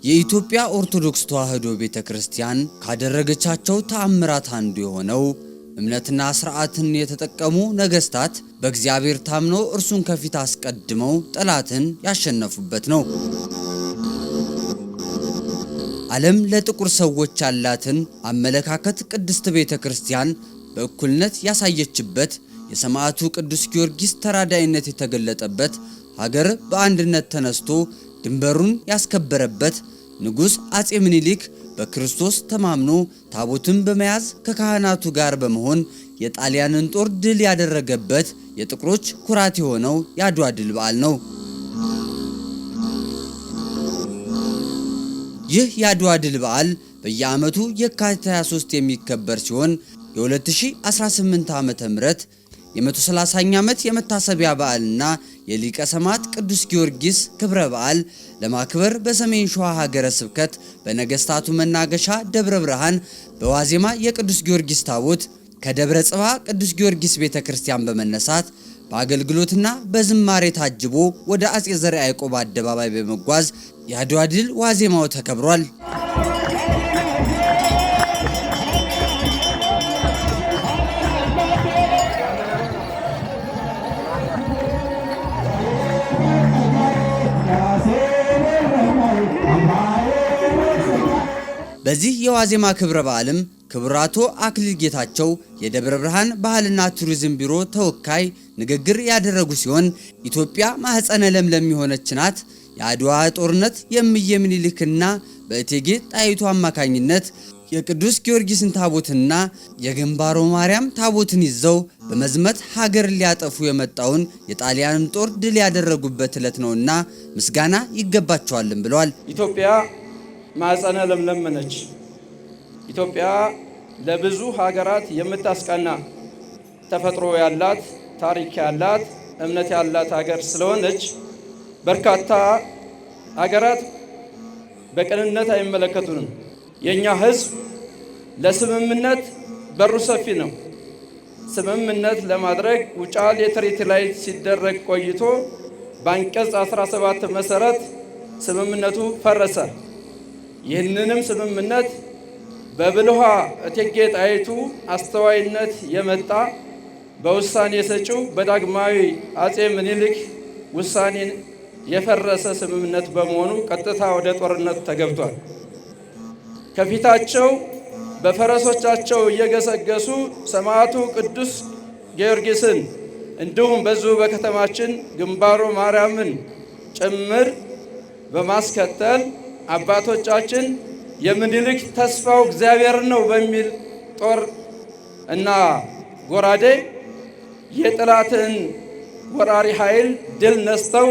የኢትዮጵያ ኦርቶዶክስ ተዋሕዶ ቤተክርስቲያን ካደረገቻቸው ተአምራት አንዱ የሆነው እምነትና ሥርዓትን የተጠቀሙ ነገስታት በእግዚአብሔር ታምነው እርሱን ከፊት አስቀድመው ጠላትን ያሸነፉበት ነው። ዓለም ለጥቁር ሰዎች ያላትን አመለካከት ቅድስት ቤተክርስቲያን በእኩልነት ያሳየችበት፣ የሰማዕቱ ቅዱስ ጊዮርጊስ ተራዳይነት የተገለጠበት፣ ሀገር በአንድነት ተነስቶ ድንበሩን ያስከበረበት፣ ንጉሥ አጼ ምኒልክ በክርስቶስ ተማምኖ ታቦትን በመያዝ ከካህናቱ ጋር በመሆን የጣሊያንን ጦር ድል ያደረገበት የጥቁሮች ኩራት የሆነው የአድዋ ድል በዓል ነው። ይህ የአድዋ ድል በዓል በየዓመቱ የካቲት 23 የሚከበር ሲሆን የ2018 ዓመተ ምህረት የ130ኛ ዓመት የመታሰቢያ በዓልና የሊቀ ሰማዕት ቅዱስ ጊዮርጊስ ክብረ በዓል ለማክበር በሰሜን ሸዋ ሀገረ ስብከት በነገስታቱ መናገሻ ደብረ ብርሃን በዋዜማ የቅዱስ ጊዮርጊስ ታቦት ከደብረ ጽባ ቅዱስ ጊዮርጊስ ቤተክርስቲያን በመነሳት በአገልግሎትና በዝማሬ ታጅቦ ወደ አጼ ዘርዓ ያዕቆብ አደባባይ በመጓዝ የአድዋ ድል ዋዜማው ተከብሯል። በዚህ የዋዜማ ክብረ በዓልም ክቡር አቶ አክሊል ጌታቸው የደብረ ብርሃን ባህልና ቱሪዝም ቢሮ ተወካይ ንግግር ያደረጉ ሲሆን ኢትዮጵያ ማህፀነ ለምለም የሆነች ናት፣ የአድዋ ጦርነት የእምዬ ምኒልክና በእቴጌ ጣይቱ አማካኝነት የቅዱስ ጊዮርጊስን ታቦትና የግንባሮ ማርያም ታቦትን ይዘው በመዝመት ሀገር ሊያጠፉ የመጣውን የጣሊያንን ጦር ድል ያደረጉበት ዕለት ነውና ምስጋና ይገባቸዋልም ብለዋል። ኢትዮጵያ ማህፀነ ለምለም ነች። ኢትዮጵያ ለብዙ ሀገራት የምታስቀና ተፈጥሮ ያላት፣ ታሪክ ያላት፣ እምነት ያላት ሀገር ስለሆነች በርካታ ሀገራት በቅንነት አይመለከቱንም። የኛ ሕዝብ ለስምምነት በሩ ሰፊ ነው። ስምምነት ለማድረግ ውጫሌ ትሪቲ ላይ ሲደረግ ቆይቶ በአንቀጽ 17 መሰረት ስምምነቱ ፈረሰ። ይህንንም ስምምነት በብልሃ እቴጌ ጣይቱ አስተዋይነት የመጣ በውሳኔ ሰጪው በዳግማዊ አጼ ምኒልክ ውሳኔን የፈረሰ ስምምነት በመሆኑ ቀጥታ ወደ ጦርነት ተገብቷል። ከፊታቸው በፈረሶቻቸው እየገሰገሱ ሰማዕቱ ቅዱስ ጊዮርጊስን እንዲሁም በዚሁ በከተማችን ግንባሮ ማርያምን ጭምር በማስከተል አባቶቻችን የምኒልክ ተስፋው እግዚአብሔር ነው በሚል ጦር እና ጎራዴ የጠላትን ወራሪ ኃይል ድል ነስተው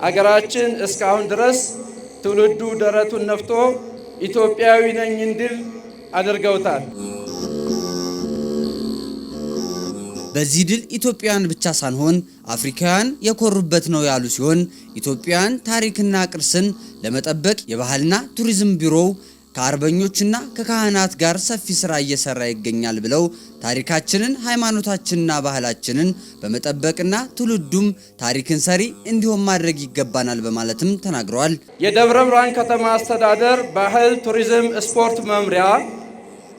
አገራችን እስካሁን ድረስ ትውልዱ ደረቱን ነፍቶ ኢትዮጵያዊ ነኝ እንዲል አድርገውታል። በዚህ ድል ኢትዮጵያውያን ብቻ ሳንሆን አፍሪካውያን የኮሩበት ነው ያሉ ሲሆን ኢትዮጵያውያን ታሪክና ቅርስን ለመጠበቅ የባህልና ቱሪዝም ቢሮው ከአርበኞችና ከካህናት ጋር ሰፊ ስራ እየሰራ ይገኛል ብለው ታሪካችንን፣ ሃይማኖታችንና ባህላችንን በመጠበቅና ትውልዱም ታሪክን ሰሪ እንዲሆን ማድረግ ይገባናል በማለትም ተናግረዋል። የደብረ ብርሃን ከተማ አስተዳደር ባህል፣ ቱሪዝም፣ ስፖርት መምሪያ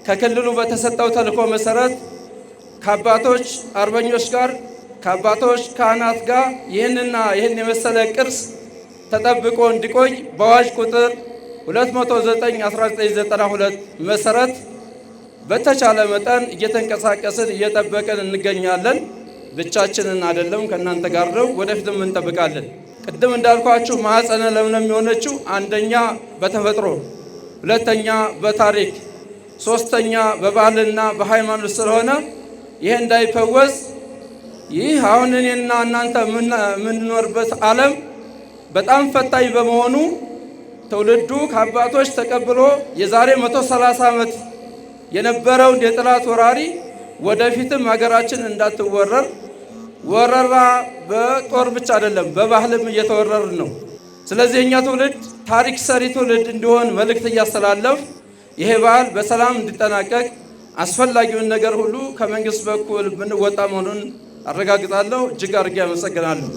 ከክልሉ በተሰጠው ተልዕኮ መሰረት ከአባቶች አርበኞች ጋር ከአባቶች ካህናት ጋር ይህን የመሰለ ቅርስ ተጠብቆ እንዲቆይ በአዋጅ ቁጥር 209/1992 መሰረት በተቻለ መጠን እየተንቀሳቀስን እየጠበቅን እንገኛለን። ብቻችንን አይደለም፣ ከእናንተ ጋር ነው። ወደፊትም እንጠብቃለን። ቅድም እንዳልኳችሁ ማህፀነ ለምለም የሆነችው አንደኛ በተፈጥሮ፣ ሁለተኛ በታሪክ፣ ሶስተኛ በባህልና በሃይማኖት ስለሆነ ይሄ እንዳይፈወስ ይህ አሁን እኔና እናንተ የምንኖርበት ዓለም በጣም ፈታኝ በመሆኑ ትውልዱ ከአባቶች ተቀብሎ የዛሬ 130 ዓመት የነበረውን የጠላት ወራሪ ወደፊትም ሀገራችን እንዳትወረር፣ ወረራ በጦር ብቻ አይደለም በባህልም እየተወረርን ነው። ስለዚህ የኛ ትውልድ ታሪክ ሰሪ ትውልድ እንዲሆን መልእክት እያስተላለፍ ይሄ በዓል በሰላም እንዲጠናቀቅ አስፈላጊውን ነገር ሁሉ ከመንግስት በኩል ብንወጣ መሆኑን አረጋግጣለሁ። እጅግ አድርጌ አመሰግናለሁ።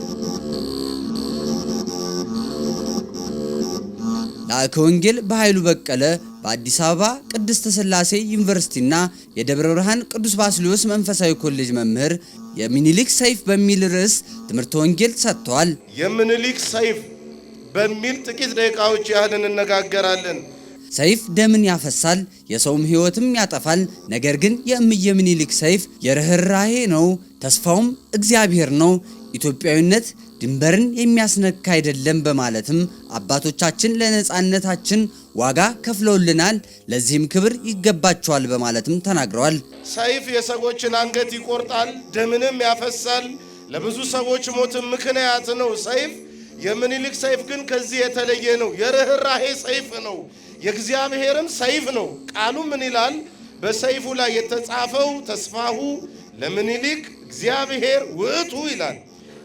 ላእከ ወንጌል በኃይሉ በቀለ በአዲስ አበባ ቅድስት ሥላሴ ዩኒቨርሲቲና የደብረ ብርሃን ቅዱስ ባስልዮስ መንፈሳዊ ኮሌጅ መምህር የሚኒሊክ ሰይፍ በሚል ርዕስ ትምህርተ ወንጌል ሰጥተዋል። የሚኒሊክ ሰይፍ በሚል ጥቂት ደቂቃዎች ያህል እንነጋገራለን። ሰይፍ ደምን ያፈሳል፣ የሰውም ሕይወትም ያጠፋል። ነገር ግን የእምየ ምኒልክ ሰይፍ የርኅራኄ ነው፣ ተስፋውም እግዚአብሔር ነው። ኢትዮጵያዊነት ድንበርን የሚያስነካ አይደለም በማለትም አባቶቻችን ለነጻነታችን ዋጋ ከፍለውልናል፣ ለዚህም ክብር ይገባቸዋል በማለትም ተናግረዋል። ሰይፍ የሰዎችን አንገት ይቆርጣል፣ ደምንም ያፈሳል፣ ለብዙ ሰዎች ሞትም ምክንያት ነው። ሰይፍ የሚኒሊክ ሰይፍ ግን ከዚህ የተለየ ነው። የርኅራኄ ሰይፍ ነው፣ የእግዚአብሔርም ሰይፍ ነው። ቃሉ ምን ይላል? በሰይፉ ላይ የተጻፈው ተስፋሁ ለሚኒሊክ እግዚአብሔር ውእቱ ይላል።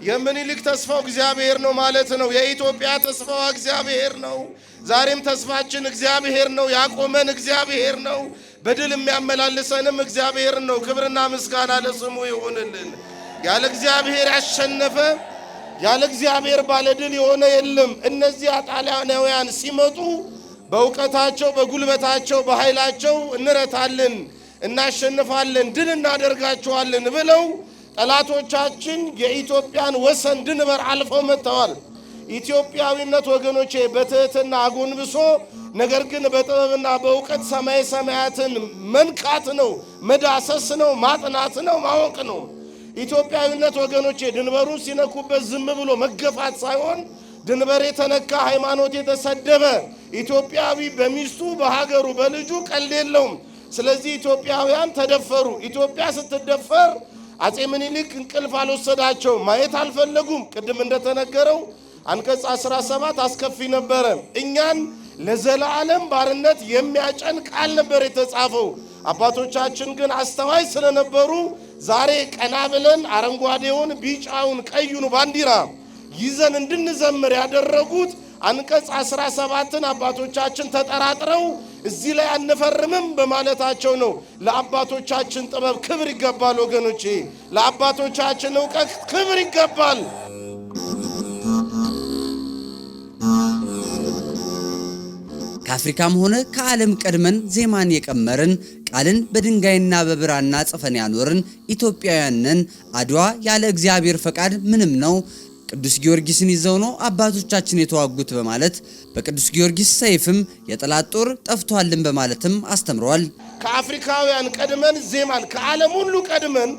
የሚኒሊክ ተስፋው እግዚአብሔር ነው ማለት ነው። የኢትዮጵያ ተስፋዋ እግዚአብሔር ነው። ዛሬም ተስፋችን እግዚአብሔር ነው። ያቆመን እግዚአብሔር ነው። በድል የሚያመላልሰንም እግዚአብሔር ነው። ክብርና ምስጋና ለስሙ ይሁንልን። ያለ እግዚአብሔር ያሸነፈ ያለ እግዚአብሔር ባለድል የሆነ የለም። እነዚህ ጣሊያናውያን ሲመጡ በእውቀታቸው፣ በጉልበታቸው፣ በኃይላቸው እንረታለን፣ እናሸንፋለን፣ ድል እናደርጋቸዋለን ብለው ጠላቶቻችን የኢትዮጵያን ወሰን ድንበር አልፈው መጥተዋል። ኢትዮጵያዊነት ወገኖቼ በትህትና አጎንብሶ ነገር ግን በጥበብና በእውቀት ሰማይ ሰማያትን መንካት ነው፣ መዳሰስ ነው፣ ማጥናት ነው፣ ማወቅ ነው። ኢትዮጵያዊነት ወገኖቼ ድንበሩን ሲነኩበት ዝም ብሎ መገፋት ሳይሆን ድንበር የተነካ ሃይማኖት የተሰደበ ኢትዮጵያዊ በሚስቱ በሀገሩ በልጁ ቀልድ የለውም። ስለዚህ ኢትዮጵያውያን ተደፈሩ። ኢትዮጵያ ስትደፈር አጼ ምኒልክ እንቅልፍ አልወሰዳቸው፣ ማየት አልፈለጉም። ቅድም እንደተነገረው አንቀጽ 17 አስከፊ ነበረ። እኛን ለዘላለም ባርነት የሚያጨን ቃል ነበር የተጻፈው። አባቶቻችን ግን አስተዋይ ስለነበሩ ዛሬ ቀና ብለን አረንጓዴውን፣ ቢጫውን፣ ቀዩን ባንዲራ ይዘን እንድንዘምር ያደረጉት አንቀጽ 17ን አባቶቻችን ተጠራጥረው እዚህ ላይ አንፈርምም በማለታቸው ነው። ለአባቶቻችን ጥበብ ክብር ይገባል ወገኖቼ፣ ለአባቶቻችን እውቀት ክብር ይገባል። ከአፍሪካም ሆነ ከዓለም ቀድመን ዜማን የቀመርን ቃልን በድንጋይና በብራና ጽፈን ያኖርን ኢትዮጵያውያን ነን። አድዋ ያለ እግዚአብሔር ፈቃድ ምንም ነው። ቅዱስ ጊዮርጊስን ይዘው ነው አባቶቻችን የተዋጉት በማለት በቅዱስ ጊዮርጊስ ሰይፍም የጠላት ጦር ጠፍቷልን በማለትም አስተምረዋል። ከአፍሪካውያን ቀድመን ዜማን ከዓለም ሁሉ ቀድመን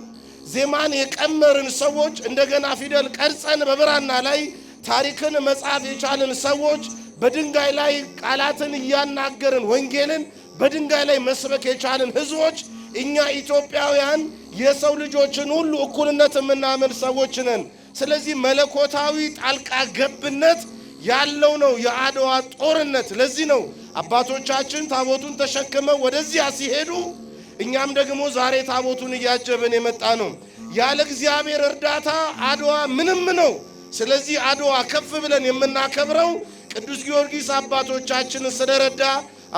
ዜማን የቀመርን ሰዎች እንደገና ፊደል ቀርጸን በብራና ላይ ታሪክን መጻፍ የቻልን ሰዎች በድንጋይ ላይ ቃላትን እያናገርን ወንጌልን በድንጋይ ላይ መስበክ የቻልን ሕዝቦች እኛ ኢትዮጵያውያን የሰው ልጆችን ሁሉ እኩልነት የምናምን ሰዎች ነን። ስለዚህ መለኮታዊ ጣልቃ ገብነት ያለው ነው የአድዋ ጦርነት። ለዚህ ነው አባቶቻችን ታቦቱን ተሸክመው ወደዚያ ሲሄዱ እኛም ደግሞ ዛሬ ታቦቱን እያጀብን የመጣ ነው። ያለ እግዚአብሔር እርዳታ አድዋ ምንም ነው። ስለዚህ አድዋ ከፍ ብለን የምናከብረው ቅዱስ ጊዮርጊስ አባቶቻችንን ስለረዳ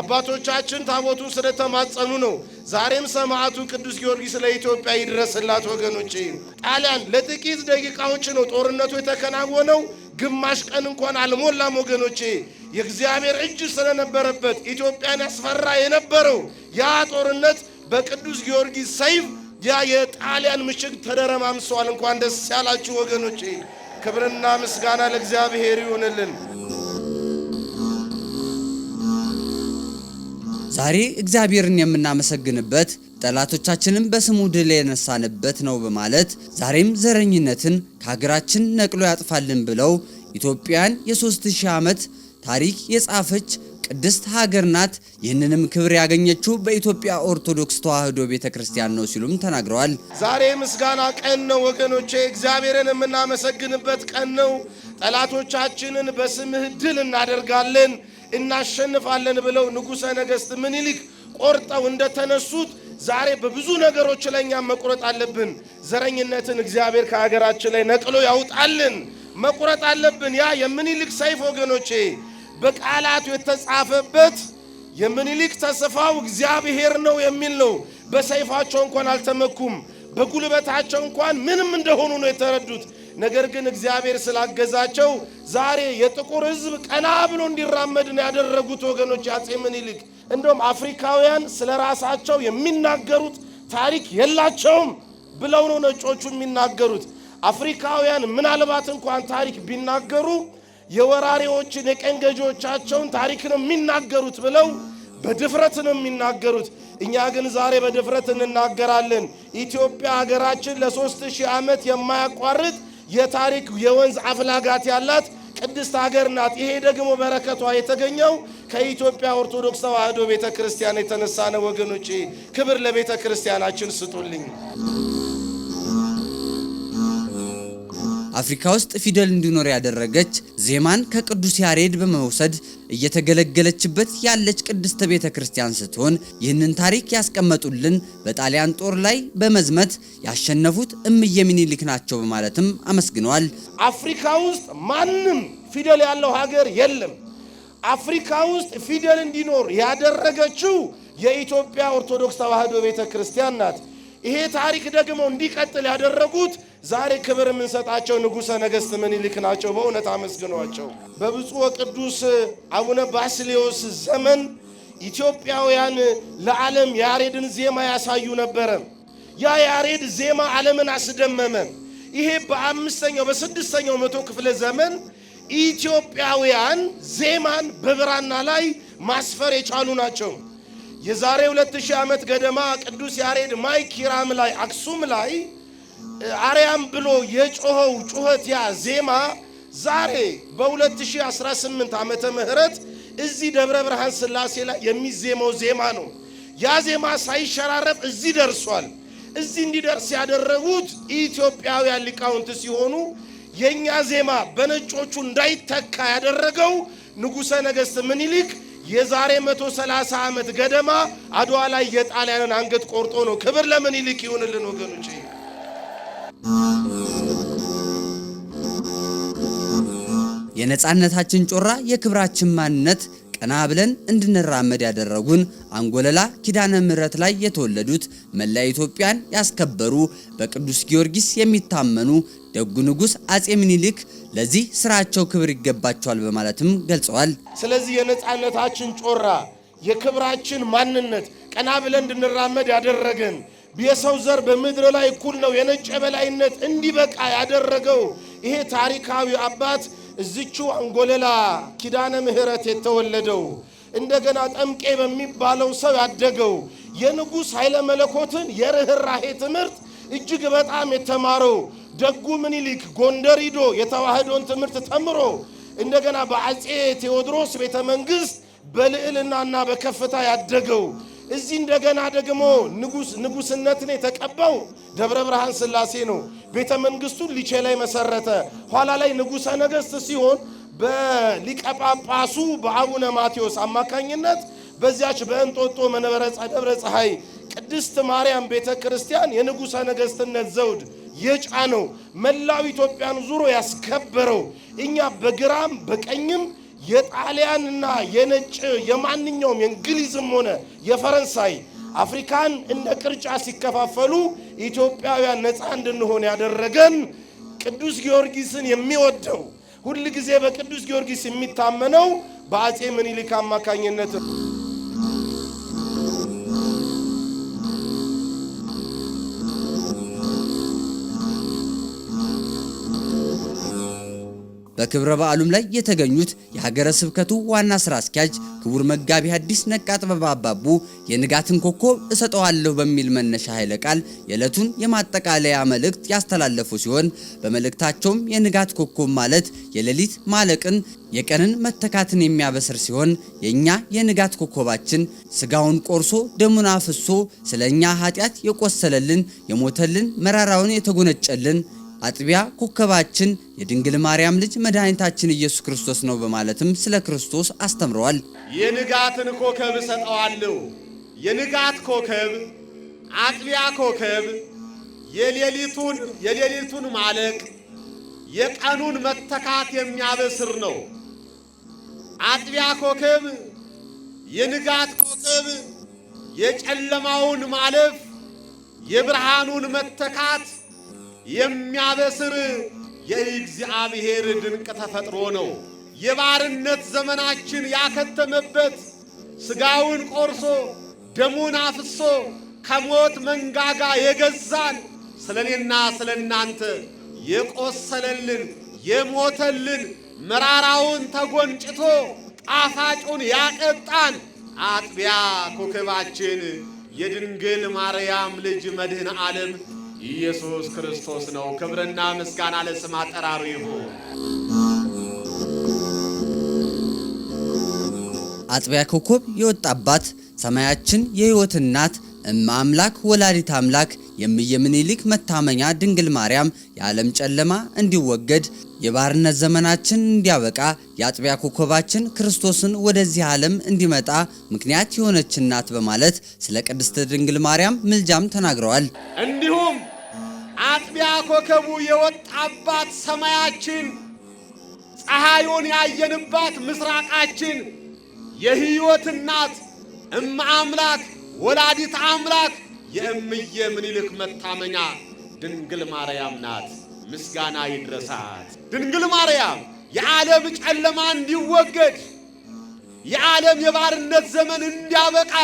አባቶቻችን ታቦቱን ስለተማጸኑ ነው። ዛሬም ሰማዕቱ ቅዱስ ጊዮርጊስ ለኢትዮጵያ ይድረስላት ወገኖቼ። ጣሊያን ለጥቂት ደቂቃዎች ነው ጦርነቱ የተከናወነው፣ ግማሽ ቀን እንኳን አልሞላም ወገኖቼ። የእግዚአብሔር እጅ ስለነበረበት ኢትዮጵያን ያስፈራ የነበረው ያ ጦርነት በቅዱስ ጊዮርጊስ ሰይፍ ያ የጣሊያን ምሽግ ተደረማምሰዋል። እንኳን ደስ ያላችሁ ወገኖቼ። ክብርና ምስጋና ለእግዚአብሔር ይሁንልን። ዛሬ እግዚአብሔርን የምናመሰግንበት ጠላቶቻችንን በስሙ ድል የነሳንበት ነው በማለት ዛሬም ዘረኝነትን ከሀገራችን ነቅሎ ያጥፋልን ብለው ኢትዮጵያን የ3000 ዓመት ታሪክ የጻፈች ቅድስት ሀገር ናት። ይህንንም ክብር ያገኘችው በኢትዮጵያ ኦርቶዶክስ ተዋሕዶ ቤተክርስቲያን ነው ሲሉም ተናግረዋል። ዛሬ ምስጋና ቀን ነው ወገኖቼ፣ እግዚአብሔርን የምናመሰግንበት ቀን ነው። ጠላቶቻችንን በስምህ ድል እናደርጋለን እናሸንፋለን ብለው ንጉሠ ነገሥት ምኒልክ ቆርጠው እንደተነሱት ዛሬ በብዙ ነገሮች ላይ እኛም መቁረጥ አለብን። ዘረኝነትን እግዚአብሔር ከሀገራችን ላይ ነቅሎ ያውጣልን። መቁረጥ አለብን። ያ የምኒልክ ሰይፍ ወገኖቼ በቃላቱ የተጻፈበት የምኒልክ ተስፋው እግዚአብሔር ነው የሚል ነው። በሰይፋቸው እንኳን አልተመኩም፣ በጉልበታቸው እንኳን ምንም እንደሆኑ ነው የተረዱት። ነገር ግን እግዚአብሔር ስላገዛቸው ዛሬ የጥቁር ሕዝብ ቀና ብሎ እንዲራመድ ነው ያደረጉት ወገኖች አጼ ምኒልክ። እንደውም አፍሪካውያን ስለራሳቸው የሚናገሩት ታሪክ የላቸውም ብለው ነው ነጮቹ የሚናገሩት። አፍሪካውያን ምናልባት እንኳን ታሪክ ቢናገሩ የወራሪዎችን የቀኝ ገዢዎቻቸውን ታሪክ ነው የሚናገሩት ብለው በድፍረት ነው የሚናገሩት። እኛ ግን ዛሬ በድፍረት እንናገራለን። ኢትዮጵያ ሀገራችን ለ3000 ዓመት የማያቋርጥ የታሪክ የወንዝ አፍላጋት ያላት ቅድስት ሀገር ናት። ይሄ ደግሞ በረከቷ የተገኘው ከኢትዮጵያ ኦርቶዶክስ ተዋሕዶ ቤተክርስቲያን የተነሳ ነው ወገኖቼ። ክብር ለቤተክርስቲያናችን ስጡልኝ። አፍሪካ ውስጥ ፊደል እንዲኖር ያደረገች ዜማን ከቅዱስ ያሬድ በመውሰድ እየተገለገለችበት ያለች ቅድስት ቤተክርስቲያን ስትሆን ይህንን ታሪክ ያስቀመጡልን በጣሊያን ጦር ላይ በመዝመት ያሸነፉት እምዬ ምኒልክ ናቸው በማለትም አመስግነዋል። አፍሪካ ውስጥ ማንም ፊደል ያለው ሀገር የለም። አፍሪካ ውስጥ ፊደል እንዲኖር ያደረገችው የኢትዮጵያ ኦርቶዶክስ ተዋሕዶ ቤተክርስቲያን ናት። ይሄ ታሪክ ደግሞ እንዲቀጥል ያደረጉት ዛሬ ክብር የምንሰጣቸው ንጉሠ ነገሥት ምኒልክ ናቸው። በእውነት አመስግኗቸው። በብፁዕ ወቅዱስ አቡነ ባስልዮስ ዘመን ኢትዮጵያውያን ለዓለም ያሬድን ዜማ ያሳዩ ነበረ። ያ ያሬድ ዜማ ዓለምን አስደመመ። ይሄ በ6ኛው መቶ ክፍለ ዘመን ኢትዮጵያውያን ዜማን በብራና ላይ ማስፈር የቻሉ ናቸው። የዛሬ 2000 ዓመት ገደማ ቅዱስ ያሬድ ማይኪራም ላይ አክሱም ላይ አርያም ብሎ የጮኸው ጩኸት ያ ዜማ ዛሬ በ2018 ዓመተ ምህረት እዚህ ደብረ ብርሃን ሥላሴ ላይ የሚዜመው ዜማ ነው። ያ ዜማ ሳይሸራረፍ እዚህ ደርሷል። እዚህ እንዲደርስ ያደረጉት ኢትዮጵያውያን ሊቃውንት ሲሆኑ የኛ ዜማ በነጮቹ እንዳይተካ ያደረገው ንጉሠ ነገሥት ምኒልክ የዛሬ 130 ዓመት ገደማ አድዋ ላይ የጣሊያንን አንገት ቆርጦ ነው። ክብር ለምኒልክ ይሁንልን ወገኖቼ። የነጻነታችን ጮራ የክብራችን ማንነት ቀና ብለን እንድንራመድ ያደረጉን አንጎለላ ኪዳነ ምሕረት ላይ የተወለዱት መላ ኢትዮጵያን ያስከበሩ በቅዱስ ጊዮርጊስ የሚታመኑ ደጉ ንጉሥ አጼ ምኒልክ ለዚህ ስራቸው ክብር ይገባቸዋል በማለትም ገልጸዋል። ስለዚህ የነጻነታችን ጮራ የክብራችን ማንነት ቀና ብለን እንድንራመድ ያደረገን የሰው ዘር በምድር ላይ እኩል ነው የነጭ የበላይነት እንዲበቃ ያደረገው ይሄ ታሪካዊ አባት እዚቹ አንጎለላ ኪዳነ ምሕረት የተወለደው እንደገና ጠምቄ በሚባለው ሰው ያደገው የንጉሥ ኃይለ መለኮትን የርህራሄ ትምህርት እጅግ በጣም የተማረው ደጉ ምኒልክ ጎንደር ሂዶ የተዋህዶን ትምህርት ተምሮ እንደገና በአጼ ቴዎድሮስ ቤተ መንግስት በልዕልናና በከፍታ ያደገው እዚህ እንደገና ደግሞ ንጉስነትን የተቀባው ደብረ ብርሃን ሥላሴ ነው። ቤተ መንግስቱን ሊቼ ላይ መሰረተ። ኋላ ላይ ንጉሠ ነገሥት ሲሆን በሊቀ ጳጳሱ በአቡነ ማቴዎስ አማካኝነት በዚያች በእንጦጦ መንበረ ደብረ ፀሐይ ቅድስት ማርያም ቤተ ክርስቲያን የንጉሠ ነገሥትነት ዘውድ የጫነው መላው ኢትዮጵያን ዙሮ ያስከበረው እኛ በግራም በቀኝም የጣሊያንና የነጭ የማንኛውም የእንግሊዝም ሆነ የፈረንሳይ አፍሪካን እንደ ቅርጫ ሲከፋፈሉ ኢትዮጵያውያን ነፃ እንድንሆን ያደረገን ቅዱስ ጊዮርጊስን የሚወደው ሁሉ ጊዜ በቅዱስ ጊዮርጊስ የሚታመነው በአጼ ምኒልክ አማካኝነት በክብረ በዓሉም ላይ የተገኙት የሀገረ ስብከቱ ዋና ስራ አስኪያጅ ክቡር መጋቢ ሐዲስ ነቃ ጥበብ አባቡ የንጋትን ኮከብ እሰጠዋለሁ በሚል መነሻ ኃይለ ቃል የዕለቱን የማጠቃለያ መልእክት ያስተላለፉ ሲሆን በመልእክታቸውም የንጋት ኮከብ ማለት የሌሊት ማለቅን የቀንን መተካትን የሚያበስር ሲሆን የኛ የንጋት ኮከባችን ስጋውን ቆርሶ ደሙን አፍሶ ስለኛ ኃጢአት የቆሰለልን የሞተልን መራራውን የተጎነጨልን አጥቢያ ኮከባችን የድንግል ማርያም ልጅ መድኃኒታችን ኢየሱስ ክርስቶስ ነው በማለትም ስለ ክርስቶስ አስተምረዋል። የንጋትን ኮከብ እሰጠዋለሁ። የንጋት ኮከብ አጥቢያ ኮከብ የሌሊቱን ማለቅ የቀኑን መተካት የሚያበስር ነው። አጥቢያ ኮከብ የንጋት ኮከብ የጨለማውን ማለፍ የብርሃኑን መተካት የሚያበስር የእግዚአብሔር ድንቅ ተፈጥሮ ነው። የባርነት ዘመናችን ያከተመበት ሥጋውን ቆርሶ ደሙን አፍሶ ከሞት መንጋጋ የገዛን ስለኔና ስለናንተ የቆሰለልን የሞተልን መራራውን ተጎንጭቶ ጣፋጩን ያጠጣን አጥቢያ ኮከባችን የድንግል ማርያም ልጅ መድኃኔ ዓለም ኢየሱስ ክርስቶስ ነው። ክብርና ምስጋና ለስም አጠራሩ ይሁን። አጥቢያ ኮከብ የወጣባት ሰማያችን የሕይወት እናት እመ አምላክ ወላዲት አምላክ የእምየ ምኒልክ መታመኛ ድንግል ማርያም የዓለም ጨለማ እንዲወገድ የባርነት ዘመናችን እንዲያበቃ የአጥቢያ ኮከባችን ክርስቶስን ወደዚህ ዓለም እንዲመጣ ምክንያት የሆነች እናት በማለት ስለ ቅድስት ድንግል ማርያም ምልጃም ተናግረዋል። እንዲሁም አጥቢያ ኮከቡ የወጣባት ሰማያችን ፀሐዩን ያየንባት ምስራቃችን የሕይወት እናት እመ አምላክ ወላዲት አምላክ የእምየ ምኒልክ መታመኛ ድንግል ማርያም ናት። ምስጋና ይድረሳት። ድንግል ማርያም የዓለም ጨለማ እንዲወገድ የዓለም የባርነት ዘመን እንዲያበቃ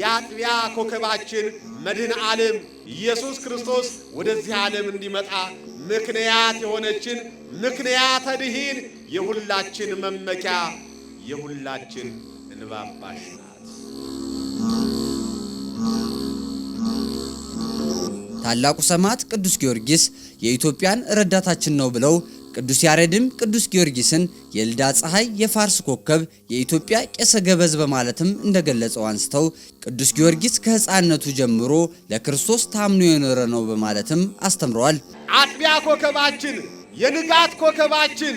የአጥቢያ ኮከባችን መድኃኔ ዓለም ኢየሱስ ክርስቶስ ወደዚህ ዓለም እንዲመጣ ምክንያት የሆነችን ምክንያተ ድኂን የሁላችን መመኪያ የሁላችን እንባ አባሽ ናት። ታላቁ ሰማዕት ቅዱስ ጊዮርጊስ የኢትዮጵያን ረዳታችን ነው ብለው ቅዱስ ያሬድም ቅዱስ ጊዮርጊስን የልዳ ፀሐይ የፋርስ ኮከብ የኢትዮጵያ ቄሰ ገበዝ በማለትም እንደገለጸው አንስተው ቅዱስ ጊዮርጊስ ከሕፃንነቱ ጀምሮ ለክርስቶስ ታምኖ የኖረ ነው በማለትም አስተምረዋል። አጥቢያ ኮከባችን የንጋት ኮከባችን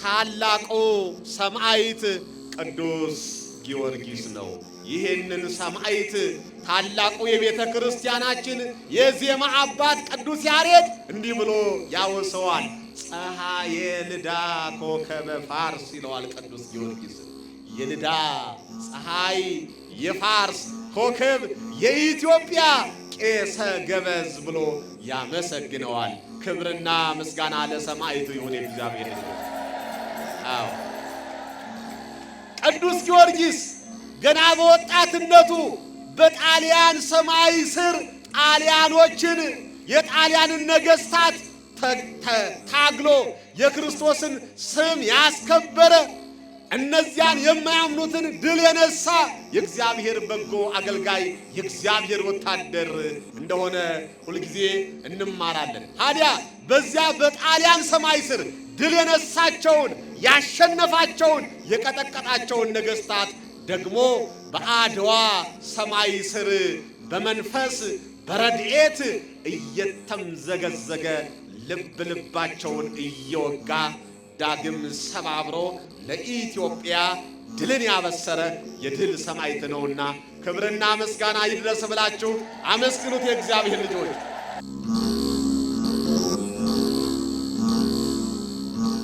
ታላቁ ሰማዕት ቅዱስ ጊዮርጊስ ነው። ይህንን ሰማዕት ታላቁ የቤተ ክርስቲያናችን የዜማ አባት ቅዱስ ያሬድ እንዲህ ብሎ ያወሰዋል። ፀሐየ ልዳ ኮከበ ፋርስ ይለዋል ቅዱስ ጊዮርጊስ። የልዳ ፀሐይ የፋርስ ኮከብ የኢትዮጵያ ቄሰ ገበዝ ብሎ ያመሰግነዋል። ክብርና ምስጋና ለሰማዕቱ ይሁን። እግዚአብሔር አዎ ቅዱስ ጊዮርጊስ ገና በወጣትነቱ በጣሊያን ሰማይ ስር ጣሊያኖችን የጣሊያንን ነገስታት ታግሎ የክርስቶስን ስም ያስከበረ እነዚያን የማያምኑትን ድል የነሳ የእግዚአብሔር በጎ አገልጋይ የእግዚአብሔር ወታደር እንደሆነ ሁልጊዜ እንማራለን። ታዲያ በዚያ በጣሊያን ሰማይ ስር ድል የነሳቸውን ያሸነፋቸውን የቀጠቀጣቸውን ነገስታት ደግሞ በአድዋ ሰማይ ስር በመንፈስ በረድኤት እየተምዘገዘገ ልብ ልባቸውን እየወጋ ዳግም ሰባብሮ ለኢትዮጵያ ድልን ያበሰረ የድል ሰማዕት ነውና ክብርና ምስጋና ይድረስ ብላችሁ አመስግኑት የእግዚአብሔር ልጆች።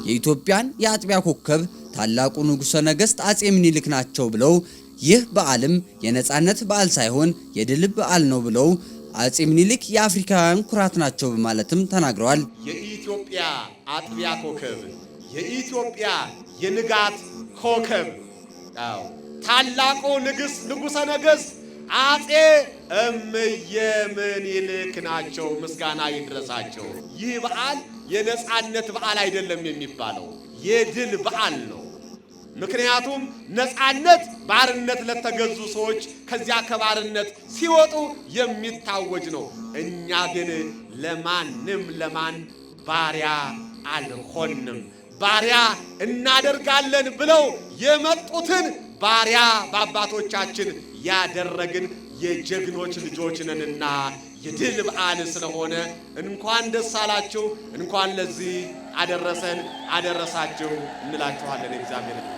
የኢትዮጵያን የአጥቢያ ኮከብ ታላቁ ንጉሠ ነገሥት አጼ ምኒልክ ናቸው ብለው ይህ በዓልም የነጻነት በዓል ሳይሆን የድል በዓል ነው ብለው አጼ ምኒልክ የአፍሪካውያን ኩራት ናቸው በማለትም ተናግረዋል። የኢትዮጵያ አጥቢያ ኮከብ የኢትዮጵያ የንጋት ኮከብ ታላቁ ንጉሠ ነገሥት አጼ እምየ ምኒልክ ናቸው። ምስጋና ይድረሳቸው። ይህ በዓል የነጻነት በዓል አይደለም የሚባለው የድል በዓል ነው። ምክንያቱም ነጻነት ባርነት ለተገዙ ሰዎች ከዚያ ከባርነት ሲወጡ የሚታወጅ ነው። እኛ ግን ለማንም ለማን ባሪያ አልሆንም። ባሪያ እናደርጋለን ብለው የመጡትን ባሪያ በአባቶቻችን ያደረግን የጀግኖች ልጆች ነንና የድል በዓል ስለሆነ እንኳን ደስ አላችሁ፣ እንኳን ለዚህ አደረሰን አደረሳችሁ እንላችኋለን። እግዚአብሔር ልጅ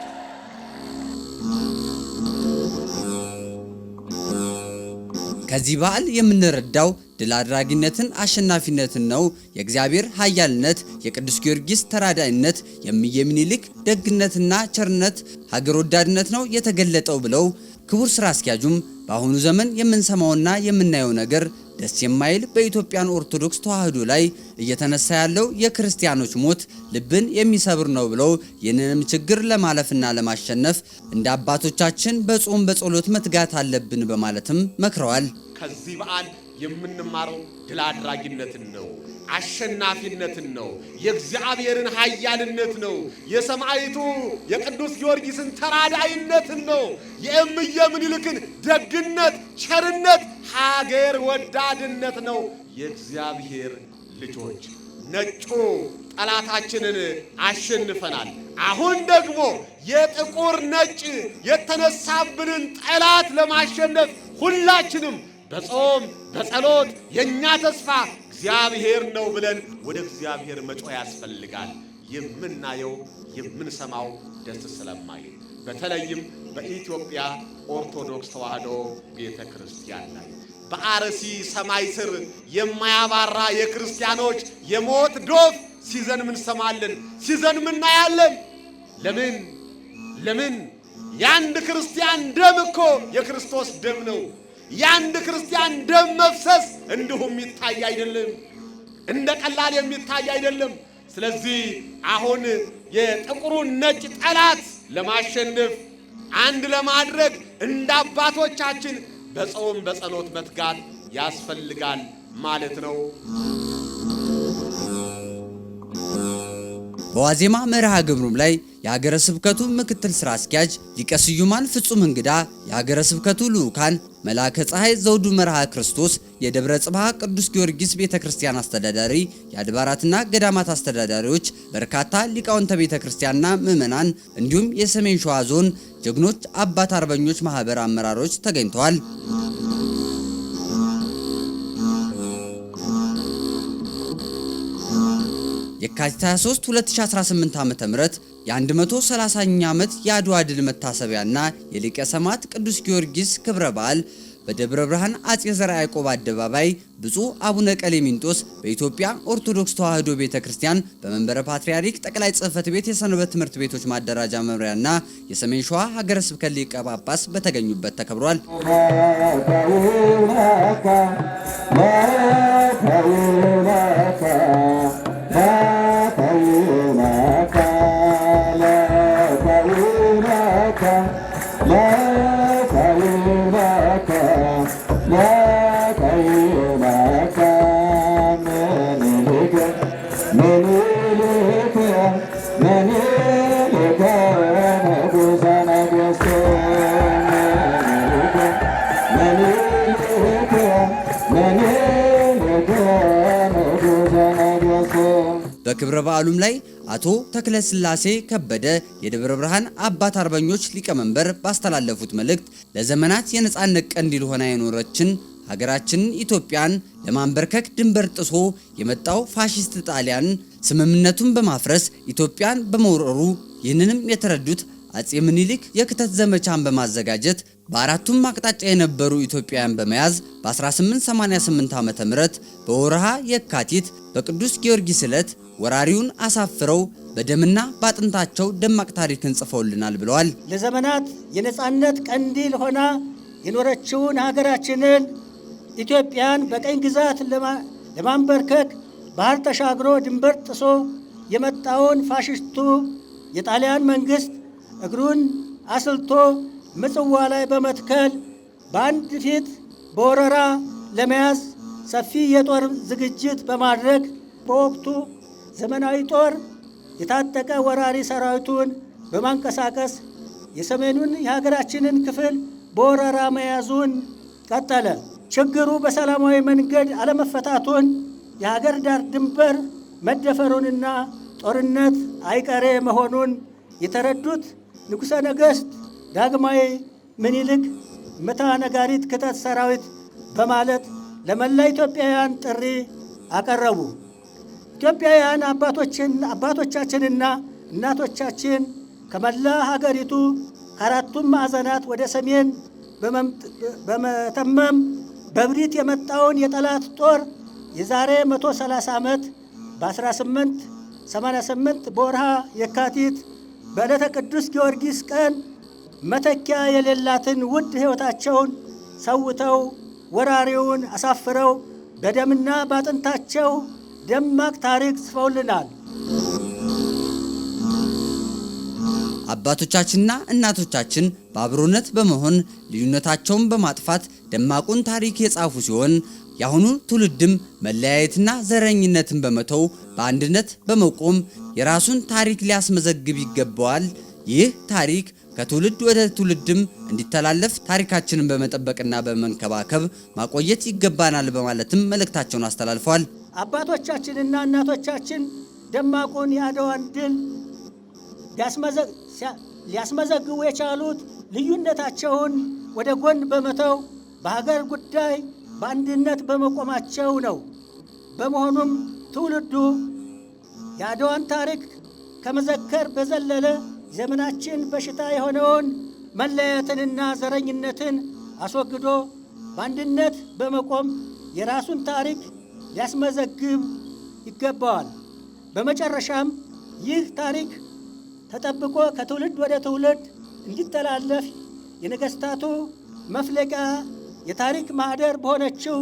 ከዚህ በዓል የምንረዳው ድል አድራጊነትን አሸናፊነትን ነው። የእግዚአብሔር ኃያልነት፣ የቅዱስ ጊዮርጊስ ተራዳይነት፣ የእምየ ምኒልክ ደግነትና ቸርነት ሀገር ወዳድነት ነው የተገለጠው ብለው ክቡር ስራ አስኪያጁም በአሁኑ ዘመን የምንሰማውና የምናየው ነገር ደስ የማይል በኢትዮጵያን ኦርቶዶክስ ተዋሕዶ ላይ እየተነሳ ያለው የክርስቲያኖች ሞት ልብን የሚሰብር ነው ብለው ይህንንም ችግር ለማለፍና ለማሸነፍ እንደ አባቶቻችን በጾም በጸሎት መትጋት አለብን በማለትም መክረዋል። ከዚህ በዓል የምንማረው ድል አድራጊነትን ነው፣ አሸናፊነትን ነው፣ የእግዚአብሔርን ኃያልነት ነው፣ የሰማዕቱ የቅዱስ ጊዮርጊስን ተራዳይነትን ነው፣ የእምየ ምኒልክን ደግነት፣ ቸርነት፣ ሀገር ወዳድነት ነው። የእግዚአብሔር ልጆች ነጩ ጠላታችንን አሸንፈናል። አሁን ደግሞ የጥቁር ነጭ የተነሳብንን ጠላት ለማሸነፍ ሁላችንም በጾም በጸሎት የኛ ተስፋ እግዚአብሔር ነው ብለን ወደ እግዚአብሔር መጮህ ያስፈልጋል። የምናየው የምንሰማው ደስ ስለማይል በተለይም በኢትዮጵያ ኦርቶዶክስ ተዋሕዶ ቤተ ክርስቲያን ላይ በአርሲ ሰማይ ስር የማያባራ የክርስቲያኖች የሞት ዶፍ ሲዘንም እንሰማለን፣ ሲዘንም እናያለን። ለምን? የአንድ ክርስቲያን ደም እኮ የክርስቶስ ደም ነው። የአንድ ክርስቲያን ደም መፍሰስ እንዲሁም የሚታይ አይደለም፣ እንደ ቀላል የሚታይ አይደለም። ስለዚህ አሁን የጥቁሩን ነጭ ጠላት ለማሸነፍ አንድ ለማድረግ እንደ አባቶቻችን በጾም በጸሎት መትጋት ያስፈልጋል ማለት ነው። በዋዜማ መርሃ ግብሩም ላይ የሀገረ ስብከቱ ምክትል ስራ አስኪያጅ ሊቀ ስዩማን ፍጹም እንግዳ፣ የሀገረ ስብከቱ ልዑካን፣ መልአከ ፀሐይ ዘውዱ መርሃ ክርስቶስ፣ የደብረ ጽባህ ቅዱስ ጊዮርጊስ ቤተክርስቲያን አስተዳዳሪ፣ የአድባራትና ገዳማት አስተዳዳሪዎች፣ በርካታ ሊቃውንተ ቤተክርስቲያንና ምዕመናን እንዲሁም የሰሜን ሸዋ ዞን ጀግኖች አባት አርበኞች ማህበር አመራሮች ተገኝተዋል። የካቲት 23 2018 ዓ.ም የ130ኛ ዓመት የአድዋ ድል መታሰቢያና የሊቀ ሰማዕት ቅዱስ ጊዮርጊስ ክብረ በዓል በደብረ ብርሃን አጼ ዘርዓ ያዕቆብ አደባባይ ብፁዕ አቡነ ቀሌምንጦስ በኢትዮጵያ ኦርቶዶክስ ተዋሕዶ ቤተክርስቲያን በመንበረ ፓትርያርክ ጠቅላይ ጽሕፈት ቤት የሰንበት ትምህርት ቤቶች ማደራጃ መምሪያና የሰሜን ሸዋ ሀገረ ስብከት ሊቀ ጳጳስ በተገኙበት ተከብሯል። በክብረ በዓሉም ላይ አቶ ተክለ ስላሴ ከበደ የደብረ ብርሃን አባት አርበኞች ሊቀመንበር ባስተላለፉት መልእክት ለዘመናት የነጻነት ቀንዲል ሆና የኖረችን ሀገራችን ኢትዮጵያን ለማንበርከክ ድንበር ጥሶ የመጣው ፋሺስት ጣሊያን ስምምነቱን በማፍረስ ኢትዮጵያን በመውረሩ ይህንንም የተረዱት አጼ ምኒልክ የክተት ዘመቻን በማዘጋጀት በአራቱም አቅጣጫ የነበሩ ኢትዮጵያውያን በመያዝ በ1888 ዓ.ም በወርሃ የካቲት በቅዱስ ጊዮርጊስ ዕለት ወራሪውን አሳፍረው በደምና ባጥንታቸው ደማቅ ታሪክን ጽፈውልናል ብለዋል። ለዘመናት የነጻነት ቀንዲል ሆና የኖረችውን ሀገራችንን ኢትዮጵያን በቀኝ ግዛት ለማንበርከክ ባህር ተሻግሮ ድንበር ጥሶ የመጣውን ፋሽስቱ የጣሊያን መንግስት እግሩን አስልቶ ምጽዋ ላይ በመትከል በአንድ ፊት በወረራ ለመያዝ ሰፊ የጦር ዝግጅት በማድረግ በወቅቱ ዘመናዊ ጦር የታጠቀ ወራሪ ሰራዊቱን በማንቀሳቀስ የሰሜኑን የሀገራችንን ክፍል በወረራ መያዙን ቀጠለ። ችግሩ በሰላማዊ መንገድ አለመፈታቱን የሀገር ዳር ድንበር መደፈሩንና ጦርነት አይቀሬ መሆኑን የተረዱት ንጉሠ ነገሥት ዳግማዊ ምኒልክ ምታ ነጋሪት ክተት ሰራዊት በማለት ለመላ ኢትዮጵያውያን ጥሪ አቀረቡ። ኢትዮጵያውያን አባቶቻችንና እናቶቻችን ከመላ ሀገሪቱ ከአራቱም ማዕዘናት ወደ ሰሜን በመተመም በብሪት የመጣውን የጠላት ጦር የዛሬ 130 ዓመት በ1888 በወርሃ የካቲት በዕለተ ቅዱስ ጊዮርጊስ ቀን መተኪያ የሌላትን ውድ ሕይወታቸውን ሰውተው ወራሪውን አሳፍረው በደምና ባጥንታቸው ደማቅ ታሪክ ጽፈውልናል። አባቶቻችንና እናቶቻችን በአብሮነት በመሆን ልዩነታቸውን በማጥፋት ደማቁን ታሪክ የጻፉ ሲሆን የአሁኑ ትውልድም መለያየትና ዘረኝነትን በመተው በአንድነት በመቆም የራሱን ታሪክ ሊያስመዘግብ ይገባዋል። ይህ ታሪክ ከትውልድ ወደ ትውልድም እንዲተላለፍ ታሪካችንን በመጠበቅና በመንከባከብ ማቆየት ይገባናል በማለትም መልእክታቸውን አስተላልፈዋል። አባቶቻችንና እናቶቻችን ደማቁን የአድዋን ድል ሊያስመዘግቡ የቻሉት ልዩነታቸውን ወደ ጎን በመተው በሀገር ጉዳይ በአንድነት በመቆማቸው ነው። በመሆኑም ትውልዱ የአድዋን ታሪክ ከመዘከር በዘለለ ዘመናችን በሽታ የሆነውን መለያየትንና ዘረኝነትን አስወግዶ በአንድነት በመቆም የራሱን ታሪክ ሊያስመዘግብ ይገባዋል። በመጨረሻም ይህ ታሪክ ተጠብቆ ከትውልድ ወደ ትውልድ እንዲተላለፍ የነገስታቱ መፍለቂያ የታሪክ ማህደር በሆነችው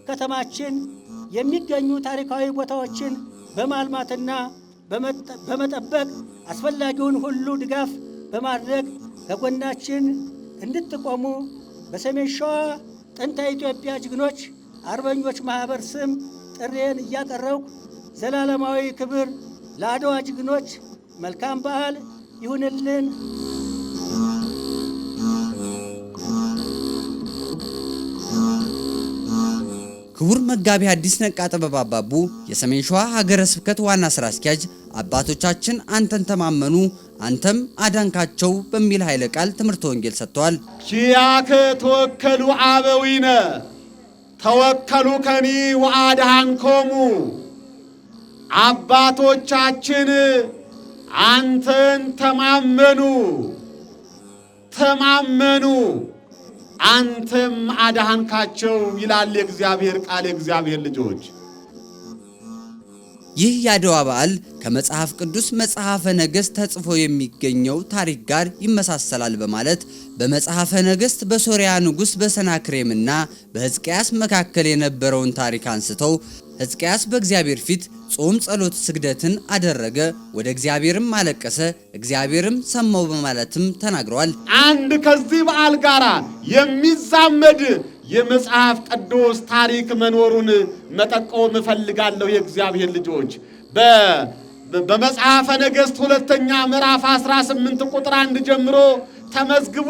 ከተማችን የሚገኙ ታሪካዊ ቦታዎችን በማልማትና በመጠበቅ አስፈላጊውን ሁሉ ድጋፍ በማድረግ ከጎናችን እንድትቆሙ በሰሜን ሸዋ ጥንታዊ ኢትዮጵያ ጀግኖች አርበኞች ማህበር ስም ጥሬን እያቀረብኩ ዘላለማዊ ክብር ለአድዋ ጀግኖች። መልካም በዓል ይሁንልን። ክቡር መጋቢ ሐዲስ ነቃ ጥበብ አባቡ የሰሜን ሸዋ ሀገረ ስብከት ዋና ስራ አስኪያጅ አባቶቻችን አንተን ተማመኑ አንተም አዳንካቸው በሚል ኃይለ ቃል ትምህርተ ወንጌል ሰጥተዋል። ኪያከ ተወከሉ አበዊነ ተወከሉ ከኒ ወአድኃንኮሙ። አባቶቻችን አንተን ተማመኑ አንተም አዳንካቸው ይላል የእግዚአብሔር ቃል። የእግዚአብሔር ልጆች ይህ የአድዋ በዓል ከመጽሐፍ ቅዱስ መጽሐፈ ነገሥት ተጽፎ የሚገኘው ታሪክ ጋር ይመሳሰላል በማለት በመጽሐፈ ነገሥት በሶርያ ንጉሥ በሰናክሬምና በሕዝቅያስ መካከል የነበረውን ታሪክ አንስተው ሕዝቅያስ በእግዚአብሔር ፊት ጾም፣ ጸሎት፣ ስግደትን አደረገ፣ ወደ እግዚአብሔርም አለቀሰ፣ እግዚአብሔርም ሰማው በማለትም ተናግረዋል። አንድ ከዚህ በዓል ጋር የሚዛመድ የመጽሐፍ ቅዱስ ታሪክ መኖሩን መጠቆም እፈልጋለሁ። የእግዚአብሔር ልጆች በመጽሐፈ ነገሥት ሁለተኛ ምዕራፍ 18 ቁጥር 1 ጀምሮ ተመዝግቦ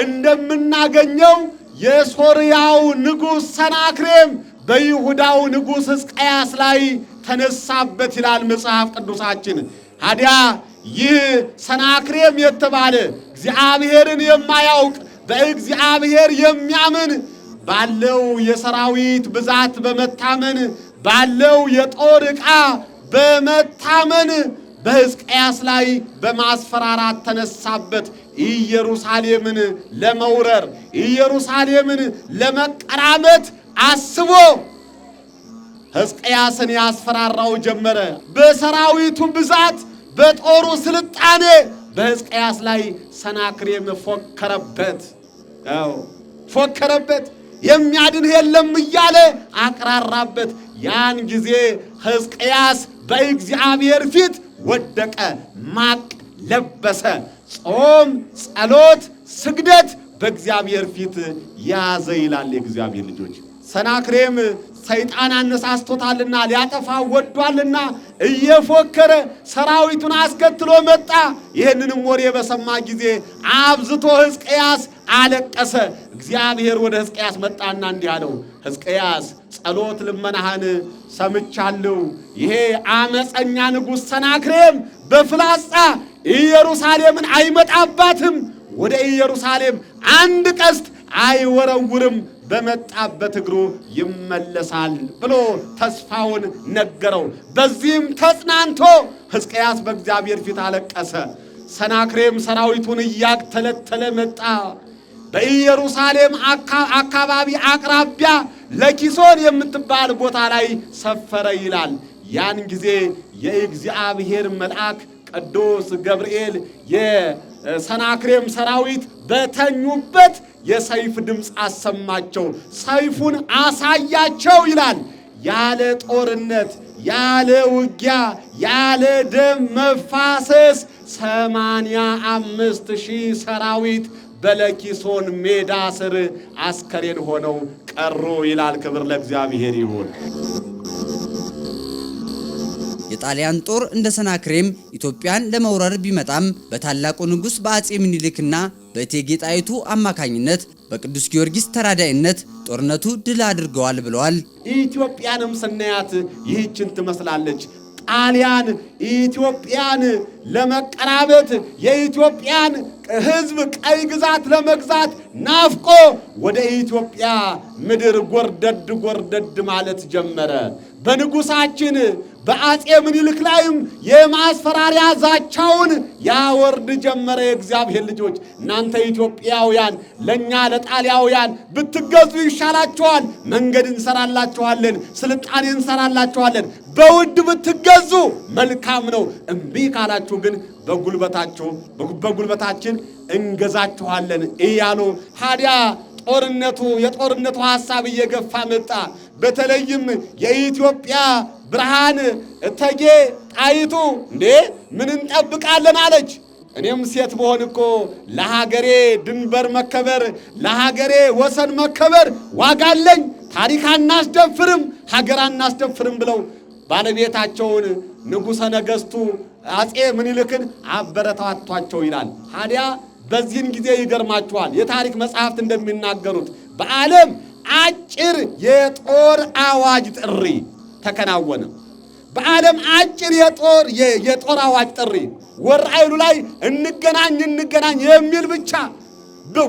እንደምናገኘው የሶርያው ንጉሥ ሰናክሬም በይሁዳው ንጉሥ ሕዝቅያስ ላይ ተነሳበት ይላል መጽሐፍ ቅዱሳችን። ታዲያ ይህ ሰናክሬም የተባለ እግዚአብሔርን የማያውቅ በእግዚአብሔር የሚያምን ባለው የሰራዊት ብዛት በመታመን ባለው የጦር ዕቃ በመታመን በሕዝቅያስ ላይ በማስፈራራት ተነሳበት። ኢየሩሳሌምን ለመውረር ኢየሩሳሌምን ለመቀራመት አስቦ ሕዝቅያስን ያስፈራራው ጀመረ። በሰራዊቱ ብዛት በጦሩ ስልጣኔ በሕዝቅያስ ላይ ሰናክሬም ፎከረበት። የሚያድን የለም እያለ አቅራራበት። ያን ጊዜ ሕዝቅያስ በእግዚአብሔር ፊት ወደቀ፣ ማቅ ለበሰ። ጾም፣ ጸሎት፣ ስግደት በእግዚአብሔር ፊት ያዘ ይላል የእግዚአብሔር ልጆች። ሰናክሬም ሰይጣን አነሳስቶታልና ሊያጠፋ ወዷልና እየፎከረ ሰራዊቱን አስከትሎ መጣ። ይህንንም ወሬ በሰማ ጊዜ አብዝቶ ሕዝቅያስ አለቀሰ። እግዚአብሔር ወደ ሕዝቅያስ መጣና እንዲህ አለው፣ ሕዝቅያስ ጸሎት ልመናህን ሰምቻለሁ። ይሄ አመፀኛ ንጉሥ ሰናክሬም በፍላጻ ኢየሩሳሌምን አይመጣባትም፣ ወደ ኢየሩሳሌም አንድ ቀስት አይወረውርም፣ በመጣበት እግሩ ይመለሳል ብሎ ተስፋውን ነገረው። በዚህም ተጽናንቶ ሕዝቅያስ በእግዚአብሔር ፊት አለቀሰ። ሰናክሬም ሰራዊቱን እያተለተለ መጣ። በኢየሩሳሌም አካባቢ አቅራቢያ ለኪሶን የምትባል ቦታ ላይ ሰፈረ ይላል። ያን ጊዜ የእግዚአብሔር መልአክ ቅዱስ ገብርኤል የሰናክሬም ሰራዊት በተኙበት የሰይፍ ድምፅ አሰማቸው፣ ሰይፉን አሳያቸው ይላል። ያለ ጦርነት ያለ ውጊያ ያለ ደም መፋሰስ 85,000 ሰራዊት በለኪሶን ሜዳ ስር አስከሬን ሆነው ቀሩ ይላል። ክብር ለእግዚአብሔር ይሁን። የጣሊያን ጦር እንደ ሰናክሬም ኢትዮጵያን ለመውረር ቢመጣም በታላቁ ንጉሥ በአጼ ምኒልክና በእቴጌ ጣይቱ አማካኝነት በቅዱስ ጊዮርጊስ ተራዳይነት ጦርነቱ ድል አድርገዋል ብለዋል። ኢትዮጵያንም ስናያት ይህችን ትመስላለች። ጣሊያን ኢትዮጵያን ለመቀራበት የኢትዮጵያን ሕዝብ ቀይ ግዛት ለመግዛት ናፍቆ ወደ ኢትዮጵያ ምድር ጎርደድ ማለት ጀመረ። በንጉሳችን በአጼ ምኒልክ ላይም የማስፈራሪያ ዛቻውን ያወርድ ጀመረ። የእግዚአብሔር ልጆች እናንተ ኢትዮጵያውያን ለኛ ለጣሊያውያን ብትገዙ ይሻላችኋል። መንገድ እንሰራላችኋለን፣ ስልጣኔ እንሰራላችኋለን። በውድ ብትገዙ መልካም ነው። እምቢ ካላችሁ ግን በጉልበታችን እንገዛችኋለን እያሉ ታዲያ የጦርነቱ ሐሳብ እየገፋ መጣ። በተለይም የኢትዮጵያ ብርሃን እቴጌ ጣይቱ እንዴ ምን እንጠብቃለን አለች። እኔም ሴት በሆን እኮ ለሀገሬ ድንበር መከበር፣ ለሀገሬ ወሰን መከበር ዋጋለኝ፣ ታሪክ አናስደፍርም፣ ሀገር አናስደፍርም ብለው ባለቤታቸውን ንጉሠ ነገሥቱ አጼ ምኒልክን አበረታቷቸው ይላል። ታዲያ በዚህን ጊዜ ይገርማችኋል የታሪክ መጽሐፍት እንደሚናገሩት በዓለም አጭር የጦር አዋጅ ጥሪ ተከናወነ። በዓለም አጭር የጦር አዋጅ ጥሪ ወራይሉ ላይ እንገናኝ የሚል ብቻ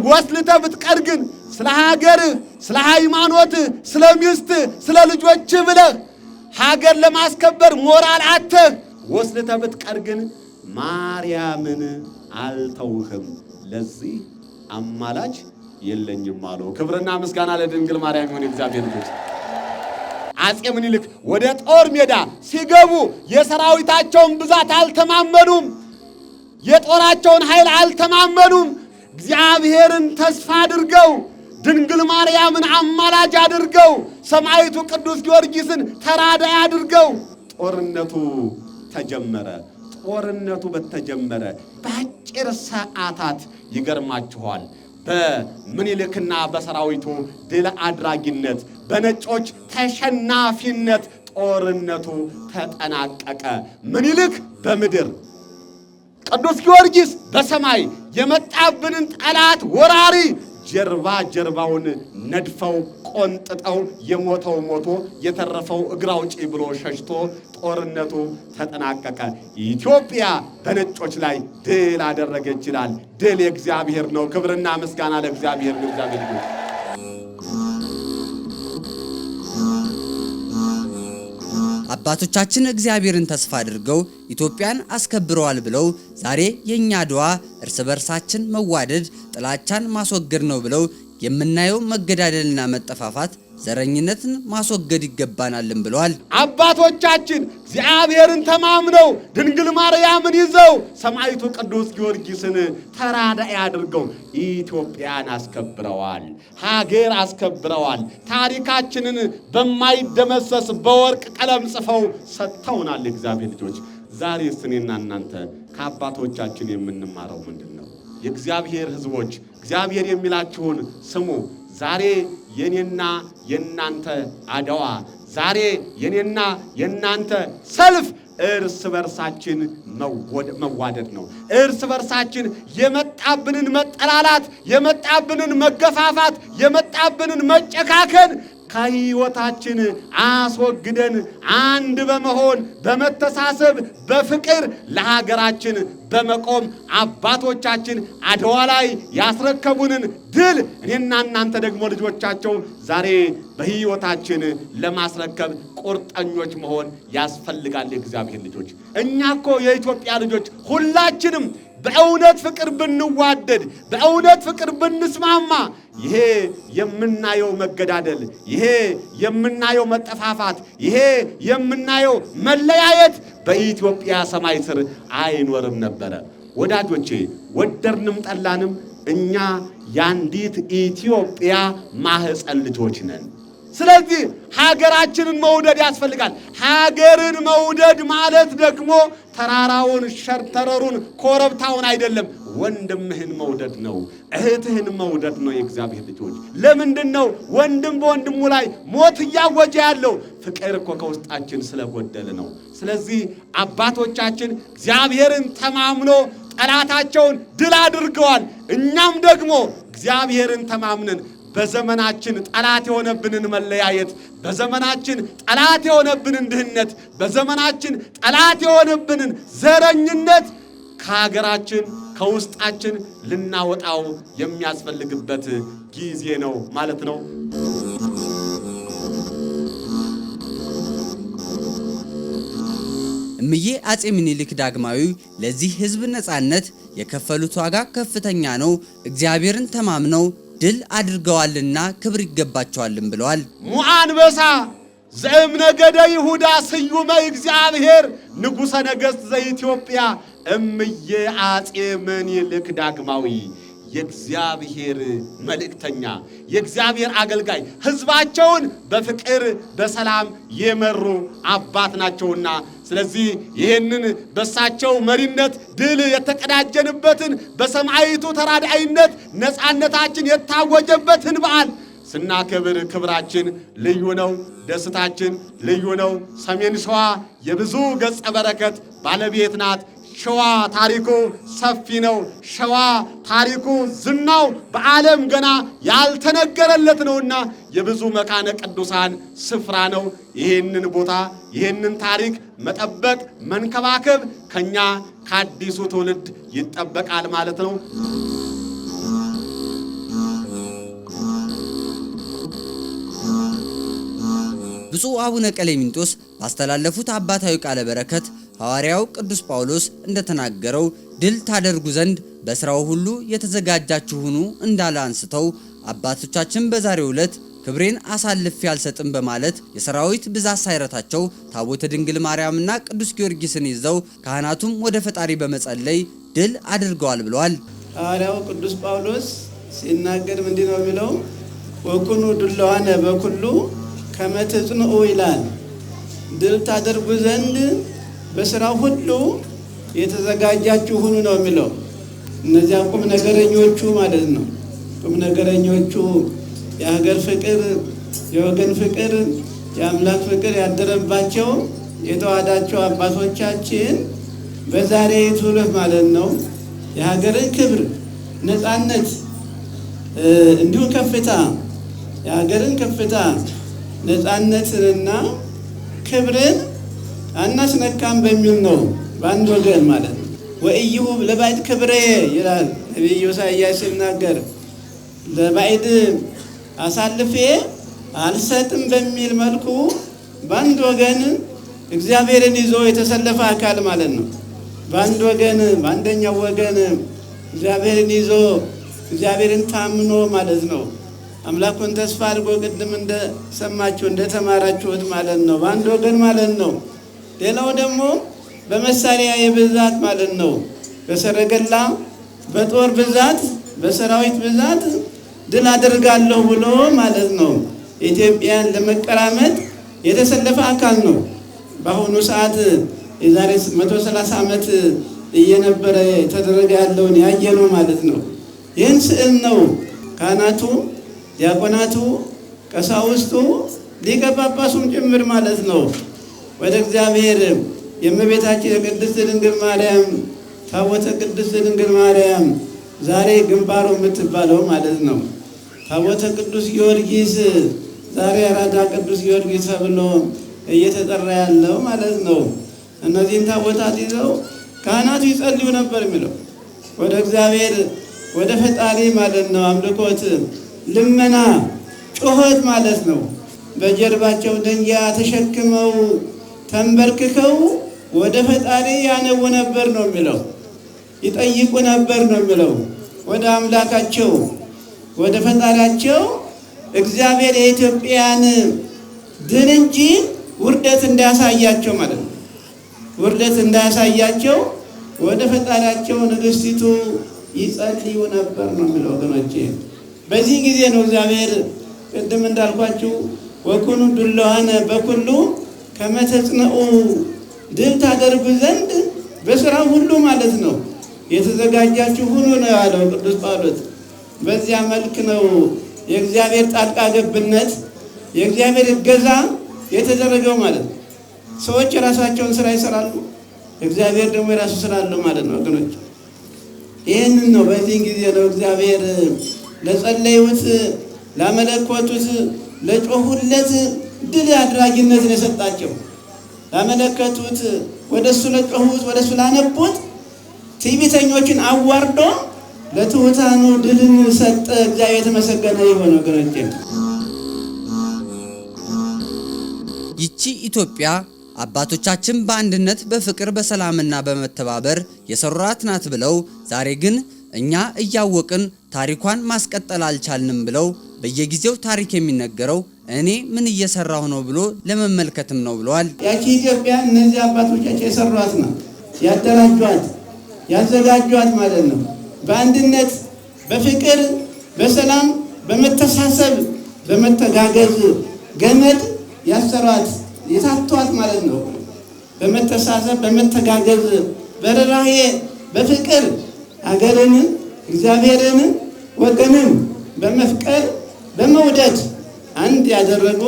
ወስልተህ ብትቀር ግን ስለ ሀገርህ፣ ስለ ሃይማኖትህ፣ ስለ ሚስትህ፣ ስለ ልጆችህ ብለህ ሀገር ለማስከበር ሞራል አተህ ወስልተህ ብትቀር ግን ማርያምን አልተውህም፣ ለዚህ አማላጅ የለኝም አሉ። ክብርና ምስጋና ለድንግል ማርያም ይሁን። እግዚአብሔር ልጅ አጼ ምኒልክ ወደ ጦር ሜዳ ሲገቡ የሰራዊታቸውን ብዛት አልተማመኑም፣ የጦራቸውን ኃይል አልተማመኑም። እግዚአብሔርን ተስፋ አድርገው ድንግል ማርያምን አማላጅ አድርገው ሰማዕቱ ቅዱስ ጊዮርጊስን ተራዳይ አድርገው ጦርነቱ ተጀመረ። ጦርነቱ በተጀመረ በአጭር ሰዓታት ይገርማችኋል በምኒልክና በሰራዊቱ ድል አድራጊነት በነጮች ተሸናፊነት ጦርነቱ ተጠናቀቀ። ምኒልክ በምድር ቅዱስ ጊዮርጊስ በሰማይ የመጣብንን ጠላት ወራሪ ጀርባውን ነድፈው ቆንጥጠው የሞተው ሞቶ የተረፈው እግር አውጪ ብሎ ሸሽቶ ጦርነቱ ተጠናቀቀ። ኢትዮጵያ በነጮች ላይ ድል አደረገች ይላል። ድል የእግዚአብሔር ነው። ክብርና ምስጋና ለእግዚአብሔር ነው። እግዚአብሔር ነው። አባቶቻችን እግዚአብሔርን ተስፋ አድርገው ኢትዮጵያን አስከብረዋል ብለው ዛሬ የኛ አድዋ እርስ በርሳችን መዋደድ፣ ጥላቻን ማስወገድ ነው ብለው የምናየው መገዳደልና መጠፋፋት፣ ዘረኝነትን ማስወገድ ይገባናልም ብለዋል። አባቶቻችን እግዚአብሔርን ተማምነው ድንግል ማርያምን ይዘው ሰማዕቱ ቅዱስ ጊዮርጊስን ተራዳይ አድርገው ኢትዮጵያን አስከብረዋል፣ ሀገር አስከብረዋል። ታሪካችንን በማይደመሰስ በወርቅ ቀለም ጽፈው ሰጥተውናል። እግዚአብሔር ልጆች ዛሬስ እኔና እናንተ ከአባቶቻችን የምንማረው ምንድን ነው? የእግዚአብሔር ሕዝቦች እግዚአብሔር የሚላችሁን ስሙ። ዛሬ የኔና የናንተ አድዋ፣ ዛሬ የኔና የናንተ ሰልፍ እርስ በርሳችን መዋደድ ነው። እርስ በርሳችን የመጣብንን መጠላላት፣ የመጣብንን መገፋፋት፣ የመጣብንን መጨካከን ከሕይወታችን አስወግደን አንድ በመሆን በመተሳሰብ በፍቅር ለሀገራችን በመቆም አባቶቻችን አድዋ ላይ ያስረከቡንን ድል እኔና እናንተ ደግሞ ልጆቻቸው ዛሬ በሕይወታችን ለማስረከብ ቁርጠኞች መሆን ያስፈልጋል። የእግዚአብሔር ልጆች እኛ እኮ የኢትዮጵያ ልጆች ሁላችንም በእውነት ፍቅር ብንዋደድ፣ በእውነት ፍቅር ብንስማማ ይሄ የምናየው መገዳደል፣ ይሄ የምናየው መጠፋፋት፣ ይሄ የምናየው መለያየት በኢትዮጵያ ሰማይ ስር አይኖርም ነበረ። ወዳጆቼ ወደድንም ጠላንም እኛ የአንዲት ኢትዮጵያ ማህፀን ልጆች ነን። ስለዚህ ሀገራችንን መውደድ ያስፈልጋል። ሀገርን መውደድ ማለት ደግሞ ተራራውን፣ ሸርተረሩን፣ ኮረብታውን አይደለም፣ ወንድምህን መውደድ ነው። እህትህን መውደድ ነው። የእግዚአብሔር ልጆች ለምንድን ነው ወንድም በወንድሙ ላይ ሞት እያወጀ ያለው? ፍቅር እኮ ከውስጣችን ስለጎደለ ነው። ስለዚህ አባቶቻችን እግዚአብሔርን ተማምኖ ጠላታቸውን ድል አድርገዋል። እኛም ደግሞ እግዚአብሔርን ተማምነን በዘመናችን ጠላት የሆነብንን መለያየት፣ በዘመናችን ጠላት የሆነብንን ድህነት፣ በዘመናችን ጠላት የሆነብንን ዘረኝነት ከሀገራችን ከውስጣችን ልናወጣው የሚያስፈልግበት ጊዜ ነው ማለት ነው። እምዬ አፄ ምኒልክ ዳግማዊ ለዚህ ሕዝብ ነጻነት የከፈሉት ዋጋ ከፍተኛ ነው። እግዚአብሔርን ተማምነው ድል አድርገዋልና ክብር ይገባቸዋልም ብለዋል። ሙአንበሳ ዘእምነገደ ይሁዳ ስዩመ እግዚአብሔር ንጉሠ ነገሥት ዘኢትዮጵያ እምዬ አፄ ምኒልክ ዳግማዊ የእግዚአብሔር መልእክተኛ፣ የእግዚአብሔር አገልጋይ፣ ሕዝባቸውን በፍቅር በሰላም የመሩ አባት ናቸውና ስለዚህ ይህንን በሳቸው መሪነት ድል የተቀዳጀንበትን በሰማዕቱ ተራዳኢነት ነፃነታችን የታወጀበትን በዓል ስናከብር ክብራችን ልዩ ነው፣ ደስታችን ልዩ ነው። ሰሜን ሸዋ የብዙ ገጸ በረከት ባለቤት ናት። ሸዋ ታሪኩ ሰፊ ነው። ሸዋ ታሪኩ ዝናው በዓለም ገና ያልተነገረለት ነውና የብዙ መካነ ቅዱሳን ስፍራ ነው። ይህንን ቦታ ይህንን ታሪክ መጠበቅ መንከባከብ ከኛ ከአዲሱ ትውልድ ይጠበቃል ማለት ነው። ብፁዕ አቡነ ቀሌምንጦስ ባስተላለፉት አባታዊ ቃለ በረከት ሐዋርያው ቅዱስ ጳውሎስ እንደተናገረው ድል ታደርጉ ዘንድ በሥራው ሁሉ የተዘጋጃችሁ ሁኑ እንዳለ አንስተው አባቶቻችን በዛሬው ዕለት ክብሬን አሳልፌ አልሰጥም በማለት የሰራዊት ብዛት ሳይረታቸው ታቦተ ድንግል ማርያምና ቅዱስ ጊዮርጊስን ይዘው ካህናቱም ወደ ፈጣሪ በመጸለይ ድል አድርገዋል ብለዋል። ሐዋርያው ቅዱስ ጳውሎስ ሲናገር ምንድን ነው የሚለው? ወኩኑ ድለዋነ በኩሉ ከመ ትጽንዑ ይላል። ድል ታደርጉ ዘንድ በስራው ሁሉ የተዘጋጃችሁ ሁኑ ነው የሚለው። እነዚያ ቁም ነገረኞቹ ማለት ነው። ቁም ነገረኞቹ የሀገር ፍቅር፣ የወገን ፍቅር፣ የአምላክ ፍቅር ያደረባቸው የተዋሃዳቸው አባቶቻችን በዛሬቱ ዕለት ማለት ነው የሀገርን ክብር፣ ነፃነት እንዲሁም ከፍታ የሀገርን ከፍታ ነፃነትንና ክብርን አናስነካም በሚል ነው በአንድ ወገን ማለት ነው። ወእይሁ ለባዕድ ክብሬ ይላል ነቢዩ ኢሳይያስ ሲናገር፣ ለባዕድ አሳልፌ አልሰጥም በሚል መልኩ በአንድ ወገን እግዚአብሔርን ይዞ የተሰለፈ አካል ማለት ነው። በአንድ ወገን በአንደኛው ወገን እግዚአብሔርን ይዞ እግዚአብሔርን ታምኖ ማለት ነው አምላኩን ተስፋ አድርጎ ቅድም እንደሰማችሁ እንደተማራችሁት ማለት ነው በአንድ ወገን ማለት ነው። ሌላው ደግሞ በመሳሪያ የብዛት ማለት ነው። በሰረገላ በጦር ብዛት በሰራዊት ብዛት ድል አደርጋለሁ ብሎ ማለት ነው ኢትዮጵያን ለመቀራመጥ የተሰለፈ አካል ነው። በአሁኑ ሰዓት የዛሬ 130 ዓመት እየነበረ የተደረገ ያለውን ያየነው ማለት ነው። ይህን ስዕል ነው ካህናቱ፣ ዲያቆናቱ፣ ቀሳውስቱ፣ ሊቀ ጳጳሱም ጭምር ማለት ነው ወደ እግዚአብሔር የእመቤታችን የቅድስት ድንግል ማርያም ታቦተ ቅድስት ድንግል ማርያም ዛሬ ግንባሩ የምትባለው ማለት ነው ታቦተ ቅዱስ ጊዮርጊስ ዛሬ አራዳ ቅዱስ ጊዮርጊስ ተብሎ እየተጠራ ያለው ማለት ነው። እነዚህን ታቦታት ይዘው ካህናቱ ይጸልዩ ነበር የሚለው ወደ እግዚአብሔር ወደ ፈጣሪ ማለት ነው። አምልኮት፣ ልመና፣ ጩኸት ማለት ነው። በጀርባቸው ድንጋይ ተሸክመው ተንበርክከው ወደ ፈጣሪ ያነቡ ነበር ነው የሚለው። ይጠይቁ ነበር ነው የሚለው። ወደ አምላካቸው ወደ ፈጣሪያቸው እግዚአብሔር የኢትዮጵያን ድል እንጂ ውርደት እንዳያሳያቸው ማለት ነው። ውርደት እንዳያሳያቸው ወደ ፈጣሪያቸው ንግሥቲቱ ይጸልዩ ነበር ነው የሚለው ወገኖቼ። በዚህ ጊዜ ነው እግዚአብሔር ቅድም እንዳልኳችሁ ወኩኑ ድልዋነ በኩሉ ከመ ተጽንዑ ድል ታደርጉ ዘንድ በስራው ሁሉ ማለት ነው የተዘጋጃችሁ ሁኑ ነው ያለው ቅዱስ ጳውሎስ። በዚያ መልክ ነው የእግዚአብሔር ጣልቃ ገብነት የእግዚአብሔር እገዛ የተደረገው ማለት ነው። ሰዎች የራሳቸውን ስራ ይሰራሉ፣ እግዚአብሔር ደግሞ የራሱ ስራ አለው ማለት ነው ወገኖች። ይህንን ነው በዚህ ጊዜ ነው እግዚአብሔር ለጸለዩት፣ ላመለከቱት፣ ለጮሁለት ድል አድራጊነትን የሰጣቸው። ላመለከቱት፣ ወደሱ ለጮሁት፣ ወደሱ ላነቡት ትዕቢተኞችን አዋርዶ ለትሑታኑ ድልን ሰጠ። እግዚአብሔር የተመሰገነ ይሁን ወገኖቼ። ይቺ ኢትዮጵያ አባቶቻችን በአንድነት በፍቅር በሰላምና በመተባበር የሰሯት ናት ብለው ዛሬ ግን እኛ እያወቅን ታሪኳን ማስቀጠል አልቻልንም ብለው በየጊዜው ታሪክ የሚነገረው እኔ ምን እየሰራሁ ነው ብሎ ለመመልከትም ነው ብለዋል። ያቺ ኢትዮጵያ እነዚህ አባቶቻችን የሰሯት ናት፣ ያደራጇት፣ ያዘጋጇት ማለት ነው። በአንድነት በፍቅር በሰላም በመተሳሰብ በመተጋገዝ ገመድ ያሰሯት የታቷት ማለት ነው። በመተሳሰብ በመተጋገዝ በርህራሄ በፍቅር ሀገርን እግዚአብሔርን ወገንን በመፍቀር በመውደድ አንድ ያደረጉ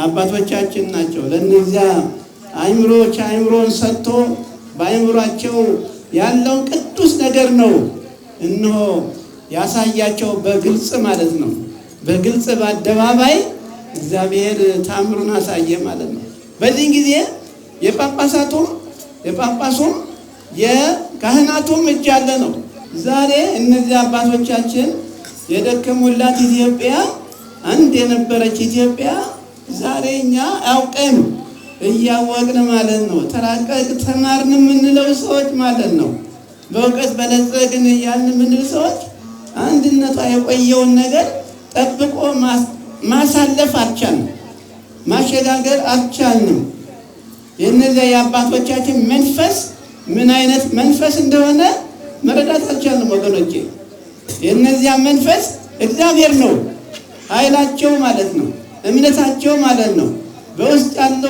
አባቶቻችን ናቸው። ለእነዚያ አእምሮን ሰጥቶ በአእምሯቸው ያለውን ቅዱስ ነገር ነው እነሆ ያሳያቸው በግልጽ ማለት ነው። በግልጽ በአደባባይ እግዚአብሔር ታምሩን አሳየ ማለት ነው። በዚህ ጊዜ የጳጳሱም የካህናቱም እጅ ያለ ነው። ዛሬ እነዚህ አባቶቻችን የደከሙላት ኢትዮጵያ አንድ የነበረች ኢትዮጵያ ዛሬ እኛ አውቀን እያወቅን ማለት ነው ተራቀቅ ተማርን የምንለው ሰዎች ማለት ነው በእውቀት በለጸግን እያልን የምንል ሰዎች አንድነቷ የቆየውን ነገር ጠብቆ ማሳለፍ አልቻልንም፣ ማሸጋገር አልቻልንም። የእነዚያ የአባቶቻችን መንፈስ ምን አይነት መንፈስ እንደሆነ መረዳት አልቻልንም ወገኖቼ። የእነዚያ መንፈስ እግዚአብሔር ነው ኃይላቸው ማለት ነው፣ እምነታቸው ማለት ነው።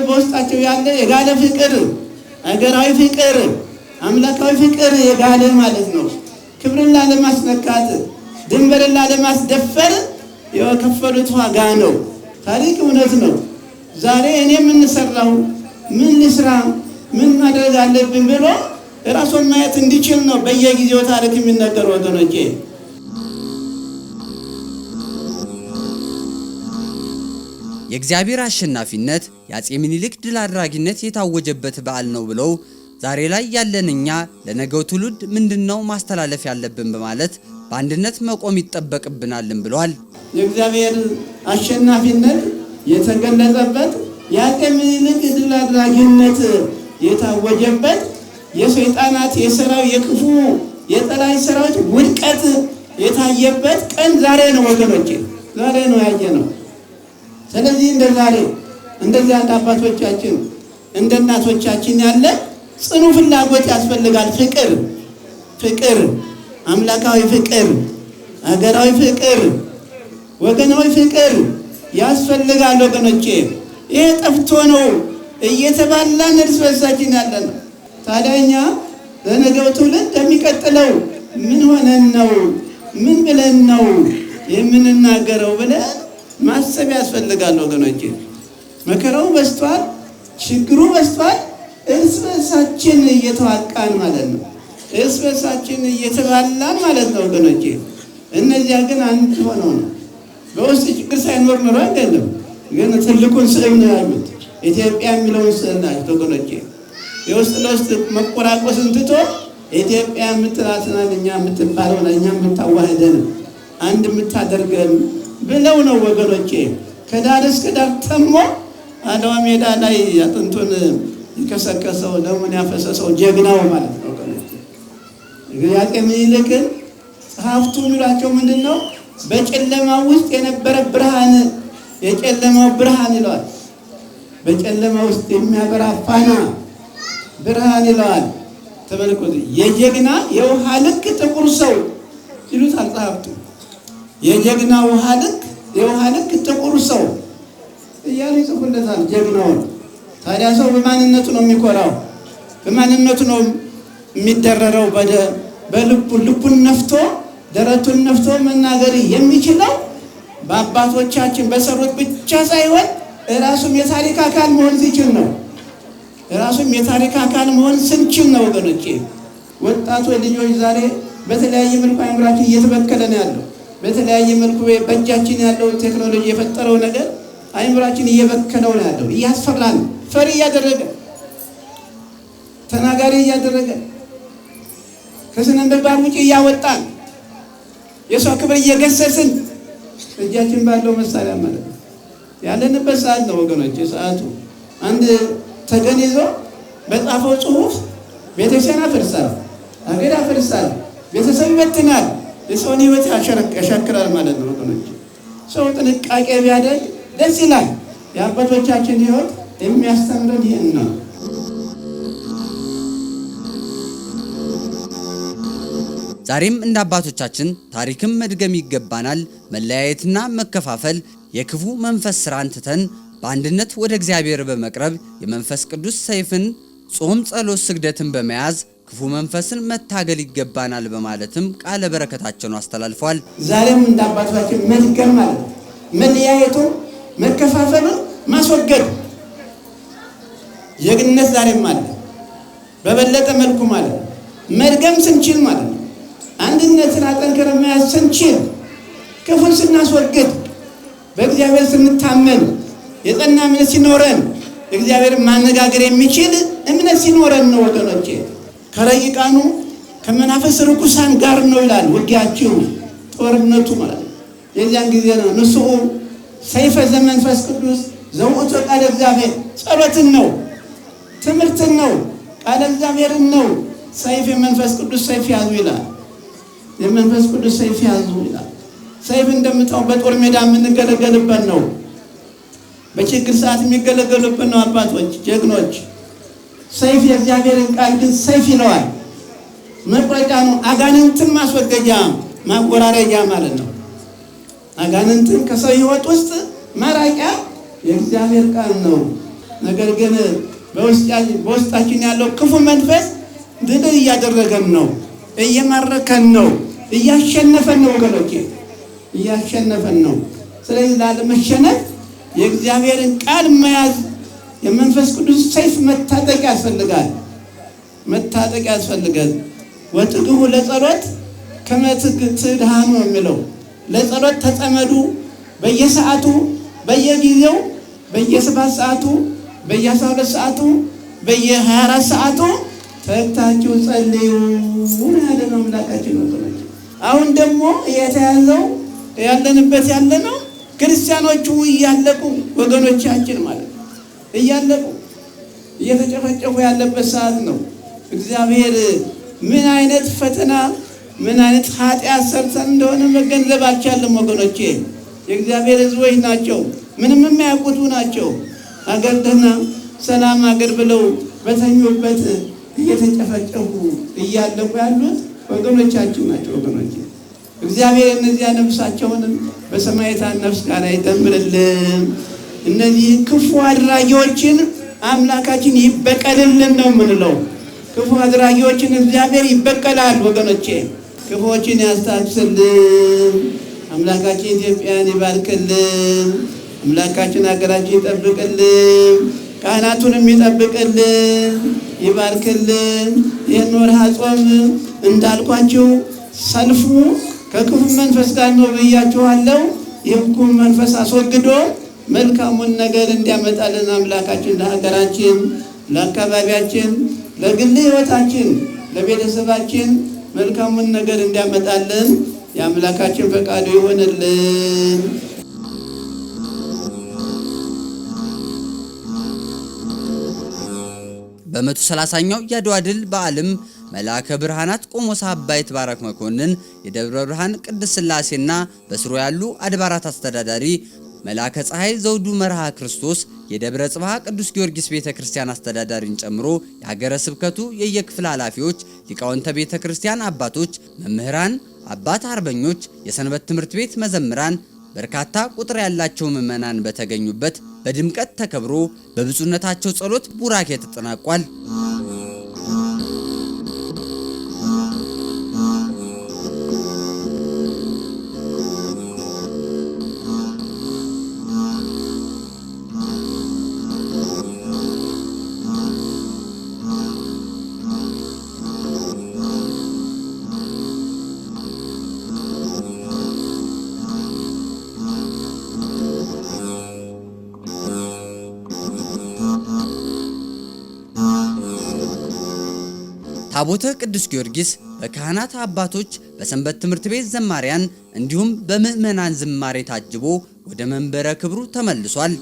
በውስጣቸው ያለ የጋለ ፍቅር፣ አገራዊ ፍቅር፣ አምላካዊ ፍቅር የጋለ ማለት ነው። ክብርን ላለማስነካት ድንበርን ላለማስደፈር የከፈሉት ዋጋ ነው። ታሪክ እውነት ነው። ዛሬ እኔ የምንሰራው ምን ልስራ ምን ማድረግ አለብን ብሎ ራሱን ማየት እንዲችል ነው በየጊዜው ታሪክ የሚነገር ወገኖቼ። የእግዚአብሔር አሸናፊነት የአፄ ምኒልክ ድል አድራጊነት የታወጀበት በዓል ነው ብለው ዛሬ ላይ ያለን እኛ ለነገው ትውልድ ምንድነው ማስተላለፍ ያለብን በማለት በአንድነት መቆም ይጠበቅብናልን ብለዋል። የእግዚአብሔር አሸናፊነት የተገለጸበት የአፄ ምኒልክ ድል አድራጊነት የታወጀበት የሰይጣናት የሰራው የክፉ የጠላት ሰራዊት ውድቀት የታየበት ቀን ዛሬ ነው ወገኖቼ፣ ዛሬ ነው ያየነው። ስለዚህ እንደዚህ አንድ አባቶቻችን እንደ እናቶቻችን ያለ ጽኑ ፍላጎት ያስፈልጋል። ፍቅር፣ አምላካዊ ፍቅር፣ ሀገራዊ ፍቅር፣ ወገናዊ ፍቅር ያስፈልጋል ወገኖቼ። ይሄ ጠፍቶ ነው እየተባላን እርስ በርሳችን ያለ ነው። ታዲያ እኛ ለነገው ትውልድ የሚቀጥለው ምን ሆነን ነው ምን ብለን ነው የምንናገረው ብለን ማሰብ ያስፈልጋል ወገኖቼ። መከራው በስቷል፣ ችግሩ በስቷል። እርስ በርሳችን እየተዋቃን ማለት ነው፣ እርስ በርሳችን እየተባላን ማለት ነው ወገኖቼ። እነዚያ ግን አንድ ሆነው ነው። በውስጥ ችግር ሳይኖር ኖሮ አይደለም፣ ግን ትልቁን ስዕል ነው ያሉት። ኢትዮጵያ የሚለውን ስዕል ናቸው ወገኖቼ። የውስጥ ለውስጥ መቆራቆስን ትቶ ኢትዮጵያ የምትላትናን እኛ የምትባለውን እኛ የምታዋህደን አንድ የምታደርገን ብለው ነው ወገኖቼ። ከዳር እስከ ዳር ተሞ አድዋ ሜዳ ላይ አጥንቱን የከሰከሰው ደሙን ያፈሰሰው ጀግናው ማለት ነው ወገኖቼ። የአፄ ምኒልክን ጸሐፍቱ የሚሏቸው ምንድን ነው? በጨለማ ውስጥ የነበረ ብርሃን፣ የጨለማው ብርሃን ይለዋል። በጨለማ ውስጥ የሚያበራ ፋና ብርሃን ይለዋል። ተመልከቱ። የጀግና የውሃ ልክ ጥቁር ሰው ይሉታል ጸሐፍቱ። የጀግና የውሃ ልክ ጥቁር ሰው እያሉ ይጽፉለታል ጀግናውን። ታዲያ ሰው በማንነቱ ነው የሚኮራው፣ በማንነቱ ነው የሚደረረው። ልቡን ነፍቶ ደረቱን ነፍቶ መናገር የሚችለው በአባቶቻችን በሰሩት ብቻ ሳይሆን ራሱም የታሪክ አካል መሆን ሲችል ነው። ራሱም የታሪክ አካል መሆን ስንችል ነው ወገኖቼ። ወጣቶች ልጆች ዛሬ በተለያየ መልኩ አእምሯችን እየተበከለ ነው ያለው። በተለያየ መልኩ በእጃችን ያለው ቴክኖሎጂ የፈጠረው ነገር አእምሯችን እየበከለው ነው ያለው። እያስፈራን፣ ፈሪ እያደረገ፣ ተናጋሪ እያደረገ፣ ከስነ ምግባር ውጪ እያወጣን፣ የሰው ክብር እየገሰስን እጃችን ባለው መሳሪያ ማለት ነው ያለንበት ሰዓት ነው ወገኖቼ። ሰዓቱ አንድ ተገን ይዞ በጻፈው ጽሑፍ ቤተክርስቲያን ያፈርሳል፣ ሀገር ያፈርሳል፣ ቤተሰብ ይበትናል፣ የሰውን ሕይወት ያሻክራል ማለት ነው ወገኖቼ። ሰው ጥንቃቄ ቢያደርግ ደስ ይላል። የአባቶቻችን ሕይወት የሚያስተምረን ይህን ነው። ዛሬም እንደ አባቶቻችን ታሪክም መድገም ይገባናል። መለያየትና መከፋፈል የክፉ መንፈስ ስራን ትተን በአንድነት ወደ እግዚአብሔር በመቅረብ የመንፈስ ቅዱስ ሰይፍን ጾም፣ ጸሎት፣ ስግደትን በመያዝ ክፉ መንፈስን መታገል ይገባናል በማለትም ቃለ በረከታቸውን አስተላልፈዋል። ዛሬም እንደ አባቶቻችን መድገም ማለት መለያየቱን መከፋፈሉን ማስወገድ የግነት ዛሬም አለ በበለጠ መልኩ ማለት መድገም ስንችል ማለት ነው። አንድነትን አጠንክረን መያዝ ስንችል፣ ክፉን ስናስወግድ፣ በእግዚአብሔር ስንታመን፣ የጸና እምነት ሲኖረን፣ እግዚአብሔርን ማነጋገር የሚችል እምነት ሲኖረን ነው ወገኖቼ። ከረቂቃኑ ከመናፍስት ርኩሳን ጋር ነው ይላል ውጊያችሁ፣ ጦርነቱ ማለት ነው። የዚያን ጊዜ ነው ንስኡ ሰይፈ ዘመንፈስ ቅዱስ ዘውእቱ ቃለ እግዚአብሔር። ጸሎትን ነው፣ ትምህርትን ነው፣ ቃለ እግዚአብሔርን ነው። ሰይፍ የመንፈስ ቅዱስ ሰይፍ ያዙ ይላል። የመንፈስ ቅዱስ ሰይፍ ያዙ ይላል። ሰይፍ እንደምታው በጦር ሜዳ የምንገለገልበት ነው። በችግር ሰዓት የሚገለገሉበት ነው አባቶች ጀግኖች። ሰይፍ የእግዚአብሔርን ቃል ግን ሰይፍ ይለዋል። መቁረጫ ነው። አጋንንትን ማስወገጃ ማጎራረጃ ማለት ነው። አጋንንትን ከሰው ሕይወት ውስጥ ማራቂያ የእግዚአብሔር ቃል ነው። ነገር ግን በውስጣችን ያለው ክፉ መንፈስ ድል እያደረገን ነው፣ እየማረከን ነው፣ እያሸነፈን ነው ወገኖቼ፣ እያሸነፈን ነው። ስለዚህ ላለመሸነፍ የእግዚአብሔርን ቃል መያዝ የመንፈስ ቅዱስ ሰይፍ መታጠቅ ያስፈልጋል። መታጠቅ ያስፈልጋል። ወትግሁ ለጸሎት ከመ ትድኃኑ የሚለው ለጸሎት ተጸመዱ። በየሰዓቱ በየጊዜው በየ7 ሰዓቱ በየ12 ሰዓቱ በየ24 ሰዓቱ ተግታችሁ ጸልዩ ያለነው አምላካችን ነው። አሁን ደግሞ የተያዘው ያለንበት ያለነው ክርስቲያኖቹ እያለቁ ወገኖቻችን ማለት ነው እያለቁ እየተጨፈጨፉ ያለበት ሰዓት ነው። እግዚአብሔር ምን አይነት ፈተና ምን አይነት ኃጢአት ሰርተን እንደሆነ መገንዘብ አልቻለም ወገኖቼ። የእግዚአብሔር ሕዝቦች ናቸው፣ ምንም የማያውቁቱ ናቸው። አገር ደህና ሰላም አገር ብለው በተኙበት እየተጨፈጨፉ እያለቁ ያሉት ወገኖቻችን ናቸው። ወገኖቼ እግዚአብሔር እነዚያ ነፍሳቸውንም በሰማያዊት ነፍስ ጋር ይደምርልን። እነዚህ ክፉ አድራጊዎችን አምላካችን ይበቀልልን ነው የምንለው። ክፉ አድራጊዎችን እግዚአብሔር ይበቀላል ወገኖቼ። ክፉዎችን ያስታግስልን። አምላካችን ኢትዮጵያን ይባርክልን። አምላካችን ሀገራችን ይጠብቅልን። ካህናቱንም ይጠብቅልን፣ ይባርክልን። ይህን ወርሃ ጾም እንዳልኳችሁ ሰልፉ ከክፉ መንፈስ ጋር ነው ብያችኋለሁ። የክፉ መንፈስ አስወግዶ መልካሙን ነገር እንዲያመጣልን አምላካችን ለሀገራችን፣ ለአካባቢያችን፣ ለግል ሕይወታችን፣ ለቤተሰባችን መልካሙን ነገር እንዲያመጣልን የአምላካችን ፈቃዱ ይሆንልን። በ130ኛው የአድዋ ድል በዓልም መልአከ ብርሃናት ቆሞስ አባ ይትባረክ መኮንን የደብረ ብርሃን ቅድስት ሥላሴና በስሩ ያሉ አድባራት አስተዳዳሪ፣ መልአከ ፀሐይ ዘውዱ መርሃ ክርስቶስ የደብረ ጽባህ ቅዱስ ጊዮርጊስ ቤተክርስቲያን አስተዳዳሪን ጨምሮ የሀገረ ስብከቱ የየክፍል ኃላፊዎች፣ ሊቃውንተ ቤተክርስቲያን አባቶች፣ መምህራን፣ አባት አርበኞች፣ የሰንበት ትምህርት ቤት መዘምራን፣ በርካታ ቁጥር ያላቸው ምዕመናን በተገኙበት በድምቀት ተከብሮ በብፁዕነታቸው ጸሎት ቡራኬ ተጠናቋል። ታቦተ ቅዱስ ጊዮርጊስ በካህናት አባቶች በሰንበት ትምህርት ቤት ዘማሪያን እንዲሁም በምዕመናን ዝማሬ ታጅቦ ወደ መንበረ ክብሩ ተመልሷል።